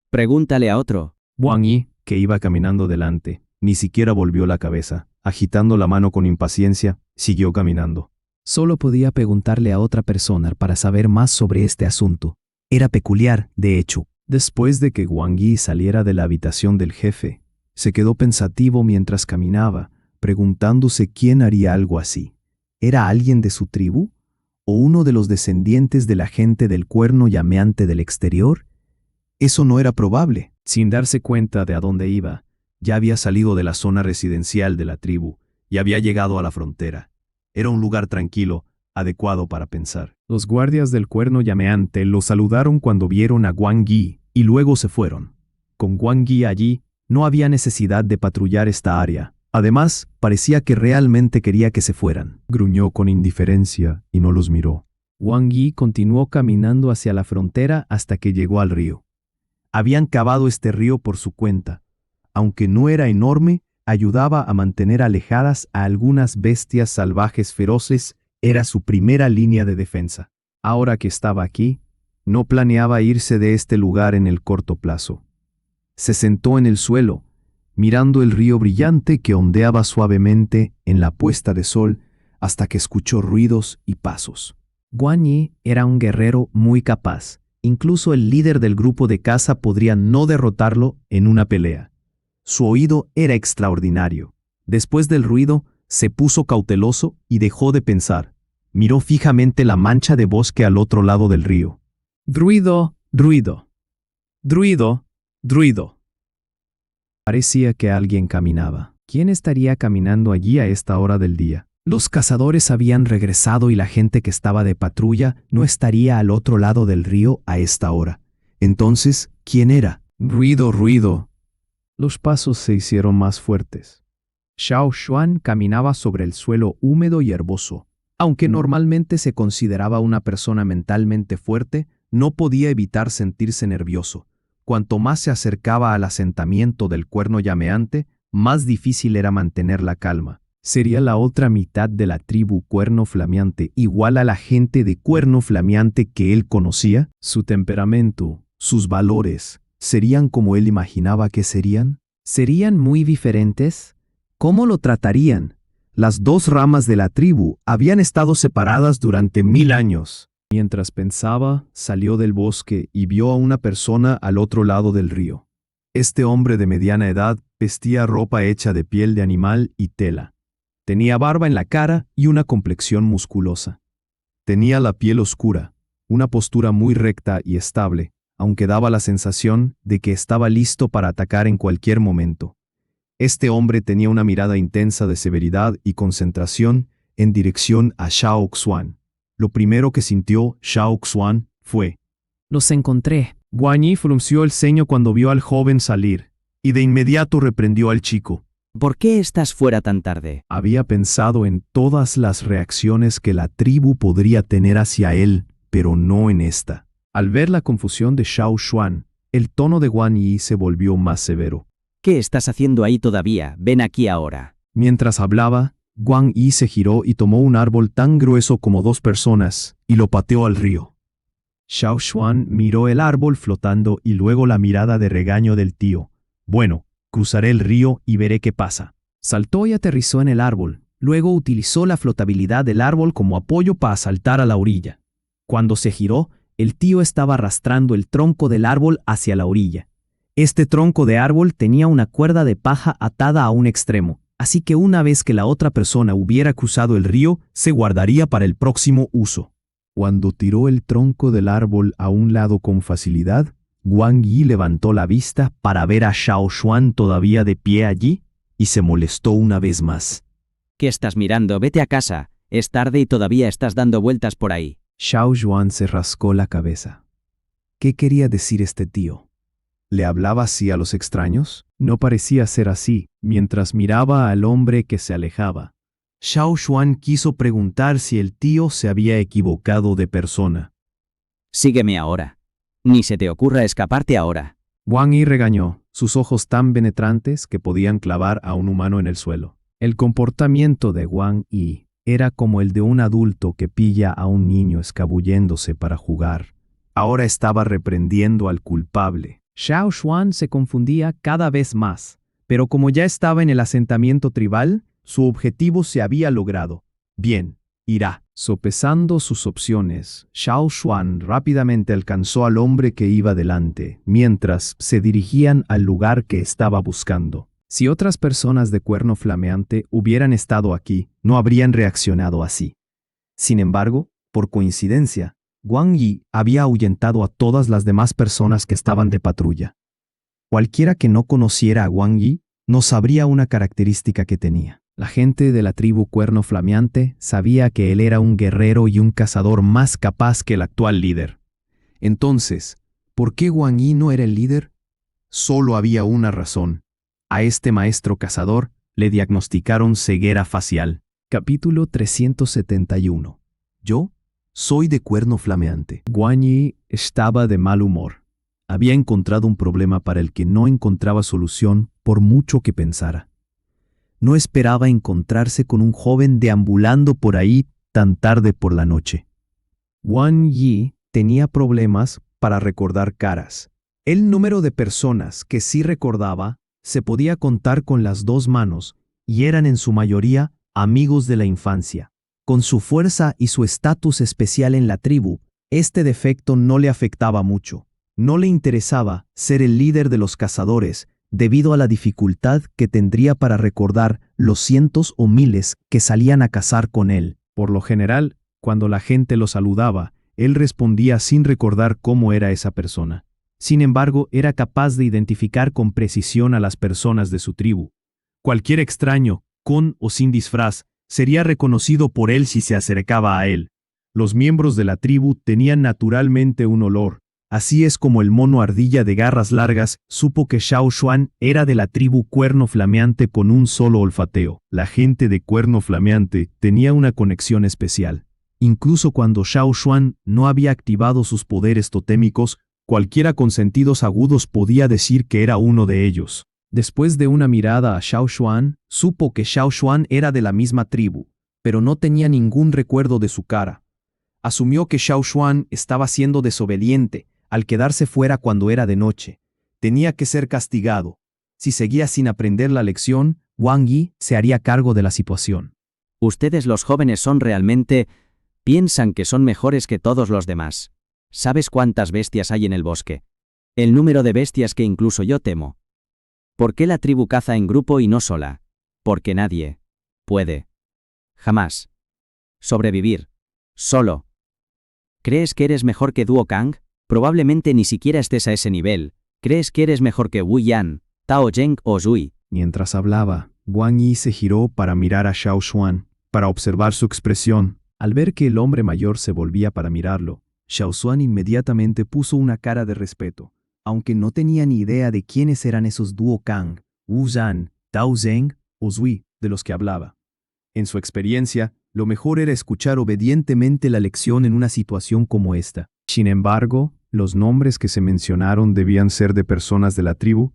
Pregúntale a otro. Wang Yi, que iba caminando delante, ni siquiera volvió la cabeza. Agitando la mano con impaciencia, siguió caminando. Solo podía preguntarle a otra persona para saber más sobre este asunto. Era peculiar, de hecho. Después de que Wang Yi saliera de la habitación del jefe, se quedó pensativo mientras caminaba, preguntándose quién haría algo así. ¿Era alguien de su tribu? ¿O uno de los descendientes de la gente del cuerno llameante del exterior? Eso no era probable. Sin darse cuenta de a dónde iba, ya había salido de la zona residencial de la tribu y había llegado a la frontera. Era un lugar tranquilo, adecuado para pensar. Los guardias del cuerno llameante lo saludaron cuando vieron a Wang Yi y luego se fueron. Con Wang Yi allí, no había necesidad de patrullar esta área. Además, parecía que realmente quería que se fueran. Gruñó con indiferencia y no los miró. Wang Yi continuó caminando hacia la frontera hasta que llegó al río. Habían cavado este río por su cuenta. Aunque no era enorme, ayudaba a mantener alejadas a algunas bestias salvajes feroces. Era su primera línea de defensa. Ahora que estaba aquí, no planeaba irse de este lugar en el corto plazo. Se sentó en el suelo, mirando el río brillante que ondeaba suavemente en la puesta de sol hasta que escuchó ruidos y pasos. Wang Yi era un guerrero muy capaz. Incluso el líder del grupo de caza podría no derrotarlo en una pelea. Su oído era extraordinario. Después del ruido, se puso cauteloso y dejó de pensar. Miró fijamente la mancha de bosque al otro lado del río. Druido, druido. Druido, druido. Parecía que alguien caminaba. ¿Quién estaría caminando allí a esta hora del día? Los cazadores habían regresado y la gente que estaba de patrulla no estaría al otro lado del río a esta hora. Entonces, ¿quién era? Ruido, ruido. Los pasos se hicieron más fuertes. Xiao Xuan caminaba sobre el suelo húmedo y herboso. Aunque normalmente se consideraba una persona mentalmente fuerte, no podía evitar sentirse nervioso. Cuanto más se acercaba al asentamiento del cuerno llameante, más difícil era mantener la calma. ¿Sería la otra mitad de la tribu cuerno flameante igual a la gente de cuerno flameante que él conocía? ¿Su temperamento, sus valores, serían como él imaginaba que serían? ¿Serían muy diferentes? ¿Cómo lo tratarían? Las dos ramas de la tribu habían estado separadas durante 1000 años. Mientras pensaba, salió del bosque y vio a una persona al otro lado del río. Este hombre de mediana edad vestía ropa hecha de piel de animal y tela. Tenía barba en la cara y una complexión musculosa. Tenía la piel oscura, una postura muy recta y estable, aunque daba la sensación de que estaba listo para atacar en cualquier momento. Este hombre tenía una mirada intensa de severidad y concentración en dirección a Xiao Xuan. Lo primero que sintió Xiao Xuan fue: Los encontré. Wang Yi frunció el ceño cuando vio al joven salir, y de inmediato reprendió al chico. ¿Por qué estás fuera tan tarde? Había pensado en todas las reacciones que la tribu podría tener hacia él, pero no en esta. Al ver la confusión de Xiao Xuan, el tono de Wang Yi se volvió más severo. ¿Qué estás haciendo ahí todavía? Ven aquí ahora. Mientras hablaba, Wang Yi se giró y tomó un árbol tan grueso como 2 personas y lo pateó al río. Xiao Xuan miró el árbol flotando y luego la mirada de regaño del tío. Bueno, cruzaré el río y veré qué pasa. Saltó y aterrizó en el árbol. Luego utilizó la flotabilidad del árbol como apoyo para saltar a la orilla. Cuando se giró, el tío estaba arrastrando el tronco del árbol hacia la orilla. Este tronco de árbol tenía una cuerda de paja atada a un extremo, así que una vez que la otra persona hubiera cruzado el río, se guardaría para el próximo uso. Cuando tiró el tronco del árbol a un lado con facilidad, Wang Yi levantó la vista para ver a Xiao Xuan todavía de pie allí y se molestó una vez más. ¿Qué estás mirando? Vete a casa. Es tarde y todavía estás dando vueltas por ahí. Xiao Xuan se rascó la cabeza. ¿Qué quería decir este tío? ¿Le hablaba así a los extraños? No parecía ser así, mientras miraba al hombre que se alejaba. Xiao Xuan quiso preguntar si el tío se había equivocado de persona. Sígueme ahora. Ni se te ocurra escaparte ahora. Wang Yi regañó, sus ojos tan penetrantes que podían clavar a un humano en el suelo. El comportamiento de Wang Yi era como el de un adulto que pilla a un niño escabulléndose para jugar. Ahora estaba reprendiendo al culpable. Xiao Xuan se confundía cada vez más, pero como ya estaba en el asentamiento tribal, su objetivo se había logrado. Bien, irá. Sopesando sus opciones, Xiao Xuan rápidamente alcanzó al hombre que iba delante, mientras se dirigían al lugar que estaba buscando. Si otras personas de Cuerno Flameante hubieran estado aquí, no habrían reaccionado así. Sin embargo, por coincidencia, Wang Yi había ahuyentado a todas las demás personas que estaban de patrulla. Cualquiera que no conociera a Wang Yi no sabría una característica que tenía. La gente de la tribu Cuerno Flameante sabía que él era un guerrero y un cazador más capaz que el actual líder. Entonces, ¿por qué Wang Yi no era el líder? Solo había una razón. A este maestro cazador le diagnosticaron ceguera facial. Capítulo 371. Yo soy de Cuerno Flameante. Wang Yi estaba de mal humor. Había encontrado un problema para el que no encontraba solución por mucho que pensara. No esperaba encontrarse con un joven deambulando por ahí tan tarde por la noche. Wang Yi tenía problemas para recordar caras. El número de personas que sí recordaba se podía contar con las dos manos y eran en su mayoría amigos de la infancia. Con su fuerza y su estatus especial en la tribu, este defecto no le afectaba mucho. No le interesaba ser el líder de los cazadores, debido a la dificultad que tendría para recordar los cientos o miles que salían a cazar con él. Por lo general, cuando la gente lo saludaba, él respondía sin recordar cómo era esa persona. Sin embargo, era capaz de identificar con precisión a las personas de su tribu. Cualquier extraño, con o sin disfraz, sería reconocido por él si se acercaba a él. Los miembros de la tribu tenían naturalmente un olor. Así es como el mono ardilla de garras largas supo que Xiao Xuan era de la tribu Cuerno Flameante con un solo olfateo. La gente de Cuerno Flameante tenía una conexión especial. Incluso cuando Xiao Xuan no había activado sus poderes totémicos, cualquiera con sentidos agudos podía decir que era uno de ellos. Después de una mirada a Xiao Xuan, supo que Xiao Xuan era de la misma tribu, pero no tenía ningún recuerdo de su cara. Asumió que Xiao Xuan estaba siendo desobediente al quedarse fuera cuando era de noche. Tenía que ser castigado. Si seguía sin aprender la lección, Wang Yi se haría cargo de la situación. Ustedes los jóvenes son realmente... piensan que son mejores que todos los demás. ¿Sabes cuántas bestias hay en el bosque? El número de bestias que incluso yo temo. ¿Por qué la tribu caza en grupo y no sola? Porque nadie puede jamás sobrevivir solo. ¿Crees que eres mejor que Duo Kang? Probablemente ni siquiera estés a ese nivel. ¿Crees que eres mejor que Wu Yan, Tao Zheng o Zui? Mientras hablaba, Wang Yi se giró para mirar a Xiao Xuan, para observar su expresión. Al ver que el hombre mayor se volvía para mirarlo, Xiao Xuan inmediatamente puso una cara de respeto, aunque no tenía ni idea de quiénes eran esos Duo Kang, Wu Yan, Tao Zheng o Zui de los que hablaba. En su experiencia, lo mejor era escuchar obedientemente la lección en una situación como esta. Sin embargo, los nombres que se mencionaron debían ser de personas de la tribu,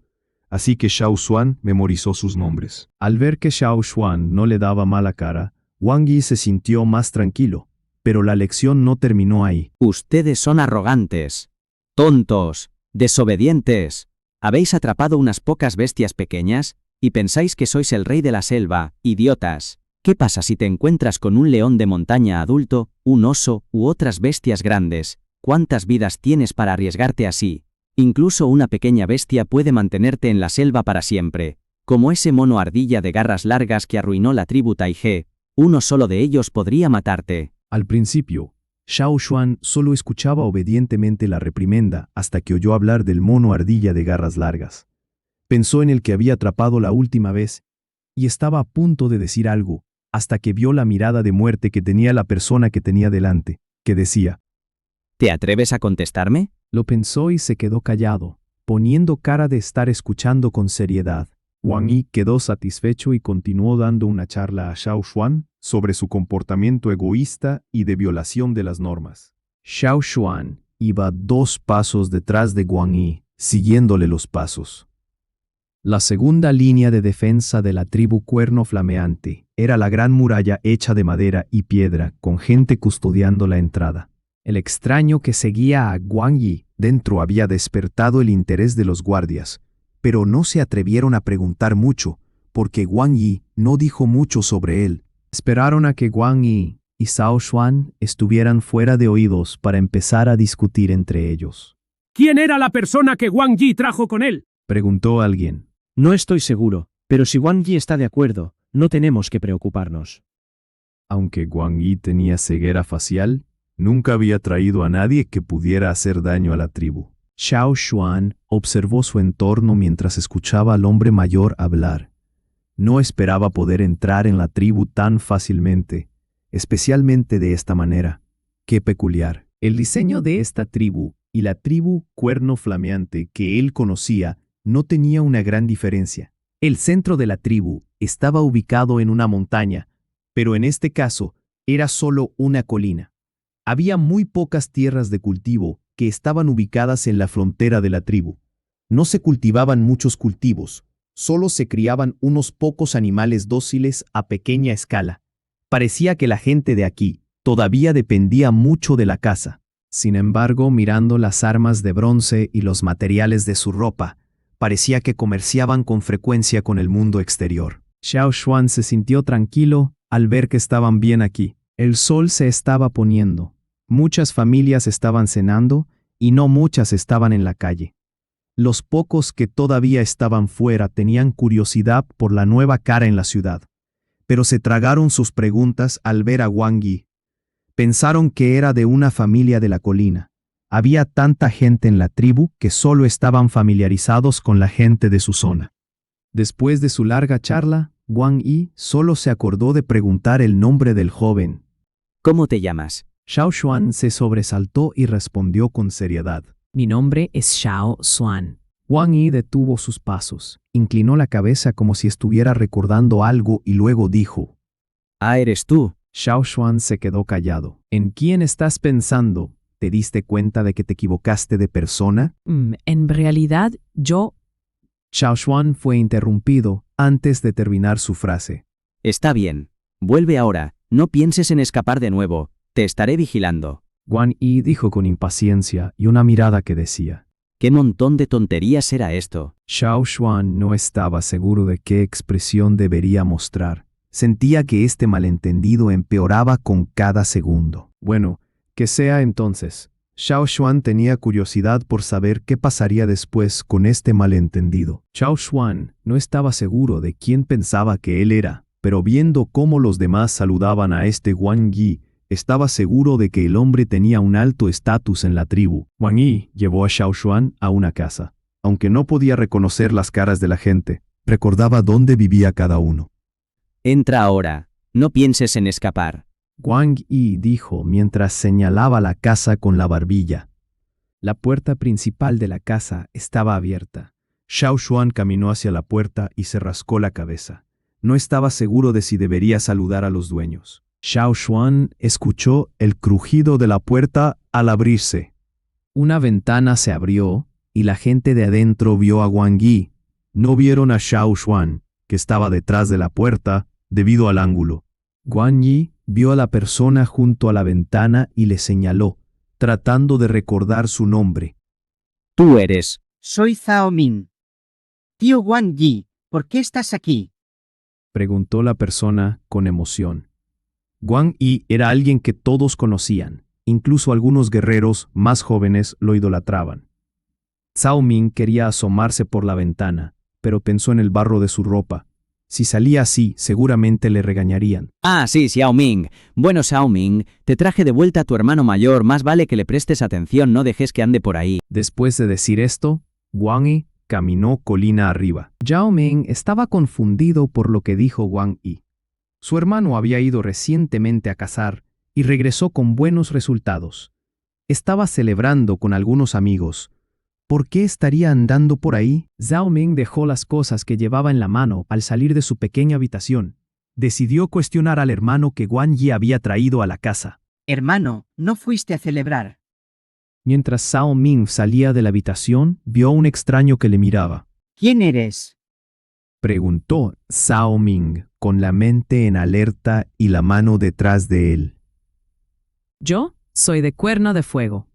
así que Xiao Xuan memorizó sus nombres. Al ver que Xiao Xuan no le daba mala cara, Wang Yi se sintió más tranquilo, pero la lección no terminó ahí. Ustedes son arrogantes, tontos, desobedientes. Habéis atrapado unas pocas bestias pequeñas y pensáis que sois el rey de la selva, idiotas. ¿Qué pasa si te encuentras con un león de montaña adulto, un oso u otras bestias grandes? ¿Cuántas vidas tienes para arriesgarte así? Incluso una pequeña bestia puede mantenerte en la selva para siempre. Como ese mono ardilla de garras largas que arruinó la tribu Taige, uno solo de ellos podría matarte. Al principio, Xiao Xuan solo escuchaba obedientemente la reprimenda hasta que oyó hablar del mono ardilla de garras largas. Pensó en el que había atrapado la última vez y estaba a punto de decir algo, hasta que vio la mirada de muerte que tenía la persona que tenía delante, que decía: ¿Te atreves a contestarme? Lo pensó y se quedó callado. poniendo cara de estar escuchando con seriedad. Wang Yi quedó satisfecho y continuó dando una charla a Xiao Xuan sobre su comportamiento egoísta y de violación de las normas. Xiao Xuan iba 2 pasos detrás de Wang Yi, siguiéndole los pasos. La segunda línea de defensa de la tribu Cuerno Flameante era la gran muralla hecha de madera y piedra, con gente custodiando la entrada. El extraño que seguía a Wang Yi dentro había despertado el interés de los guardias, pero no se atrevieron a preguntar mucho, porque Wang Yi no dijo mucho sobre él. Esperaron a que Wang Yi y Xiao Xuan estuvieran fuera de oídos para empezar a discutir entre ellos. ¿Quién era la persona que Wang Yi trajo con él? Preguntó alguien. No estoy seguro, pero si Wang Yi está de acuerdo, no tenemos que preocuparnos. Aunque Wang Yi tenía ceguera facial, nunca había traído a nadie que pudiera hacer daño a la tribu. Xiao Xuan observó su entorno mientras escuchaba al hombre mayor hablar. No esperaba poder entrar en la tribu tan fácilmente, especialmente de esta manera. Qué peculiar. El diseño de esta tribu y la tribu Cuerno Flameante que él conocía no tenía una gran diferencia. El centro de la tribu estaba ubicado en una montaña, pero en este caso era solo una colina. Había muy pocas tierras de cultivo que estaban ubicadas en la frontera de la tribu. No se cultivaban muchos cultivos, solo se criaban unos pocos animales dóciles a pequeña escala. Parecía que la gente de aquí todavía dependía mucho de la caza. Sin embargo, mirando las armas de bronce y los materiales de su ropa, parecía que comerciaban con frecuencia con el mundo exterior. Xiao Xuan se sintió tranquilo al ver que estaban bien aquí. El sol se estaba poniendo. Muchas familias estaban cenando y no muchas estaban en la calle. Los pocos que todavía estaban fuera tenían curiosidad por la nueva cara en la ciudad, pero se tragaron sus preguntas al ver a Wang Yi. Pensaron que era de una familia de la colina. Había tanta gente en la tribu que solo estaban familiarizados con la gente de su zona. Después de su larga charla, Wang Yi solo se acordó de preguntar el nombre del joven. ¿Cómo te llamas? Xiao Xuan se sobresaltó y respondió con seriedad. Mi nombre es Xiao Xuan. Wang Yi detuvo sus pasos, inclinó la cabeza como si estuviera recordando algo y luego dijo. Ah, eres tú. Xiao Xuan se quedó callado. ¿En quién estás pensando? ¿Te diste cuenta de que te equivocaste de persona? En realidad, yo... Xiao Xuan fue interrumpido antes de terminar su frase. Está bien. Vuelve ahora. No pienses en escapar de nuevo. Te estaré vigilando. Wang Yi dijo con impaciencia y una mirada que decía. ¿Qué montón de tonterías era esto? Xiao Xuan no estaba seguro de qué expresión debería mostrar. Sentía que este malentendido empeoraba con cada segundo. Bueno, que sea entonces. Xiao Xuan tenía curiosidad por saber qué pasaría después con este malentendido. Xiao Xuan no estaba seguro de quién pensaba que él era, pero viendo cómo los demás saludaban a este Wang Yi, estaba seguro de que el hombre tenía un alto estatus en la tribu. Wang Yi llevó a Xiao Xuan a una casa. Aunque no podía reconocer las caras de la gente, recordaba dónde vivía cada uno. Entra ahora. No pienses en escapar. Wang Yi dijo mientras señalaba la casa con la barbilla. La puerta principal de la casa estaba abierta. Xiao Xuan caminó hacia la puerta y se rascó la cabeza. No estaba seguro de si debería saludar a los dueños. Xiao Xuan escuchó el crujido de la puerta al abrirse. Una ventana se abrió y la gente de adentro vio a Wang Yi. No vieron a Xiao Xuan, que estaba detrás de la puerta, debido al ángulo. Wang Yi vio a la persona junto a la ventana y le señaló, tratando de recordar su nombre. Tú eres. Soy Zhao Ming. Tío Wang Yi, ¿por qué estás aquí? Preguntó la persona con emoción. Wang Yi era alguien que todos conocían, incluso algunos guerreros más jóvenes lo idolatraban. Zhao Ming quería asomarse por la ventana, pero pensó en el barro de su ropa. Si salía así, seguramente le regañarían. Ah, sí, Xiao Ming. Bueno, Xiao Ming, te traje de vuelta a tu hermano mayor, más vale que le prestes atención, no dejes que ande por ahí. Después de decir esto, Wang Yi caminó colina arriba. Zhao Ming estaba confundido por lo que dijo Wang Yi. Su hermano había ido recientemente a cazar y regresó con buenos resultados. Estaba celebrando con algunos amigos, ¿Por qué estaría andando por ahí? Zhao Ming dejó las cosas que llevaba en la mano al salir de su pequeña habitación. Decidió cuestionar al hermano que Wang Yi había traído a la casa. Hermano, ¿no fuiste a celebrar? Mientras Zhao Ming salía de la habitación, vio a un extraño que le miraba. ¿Quién eres? Preguntó Zhao Ming, con la mente en alerta y la mano detrás de él. Yo soy de Cuerno de Fuego.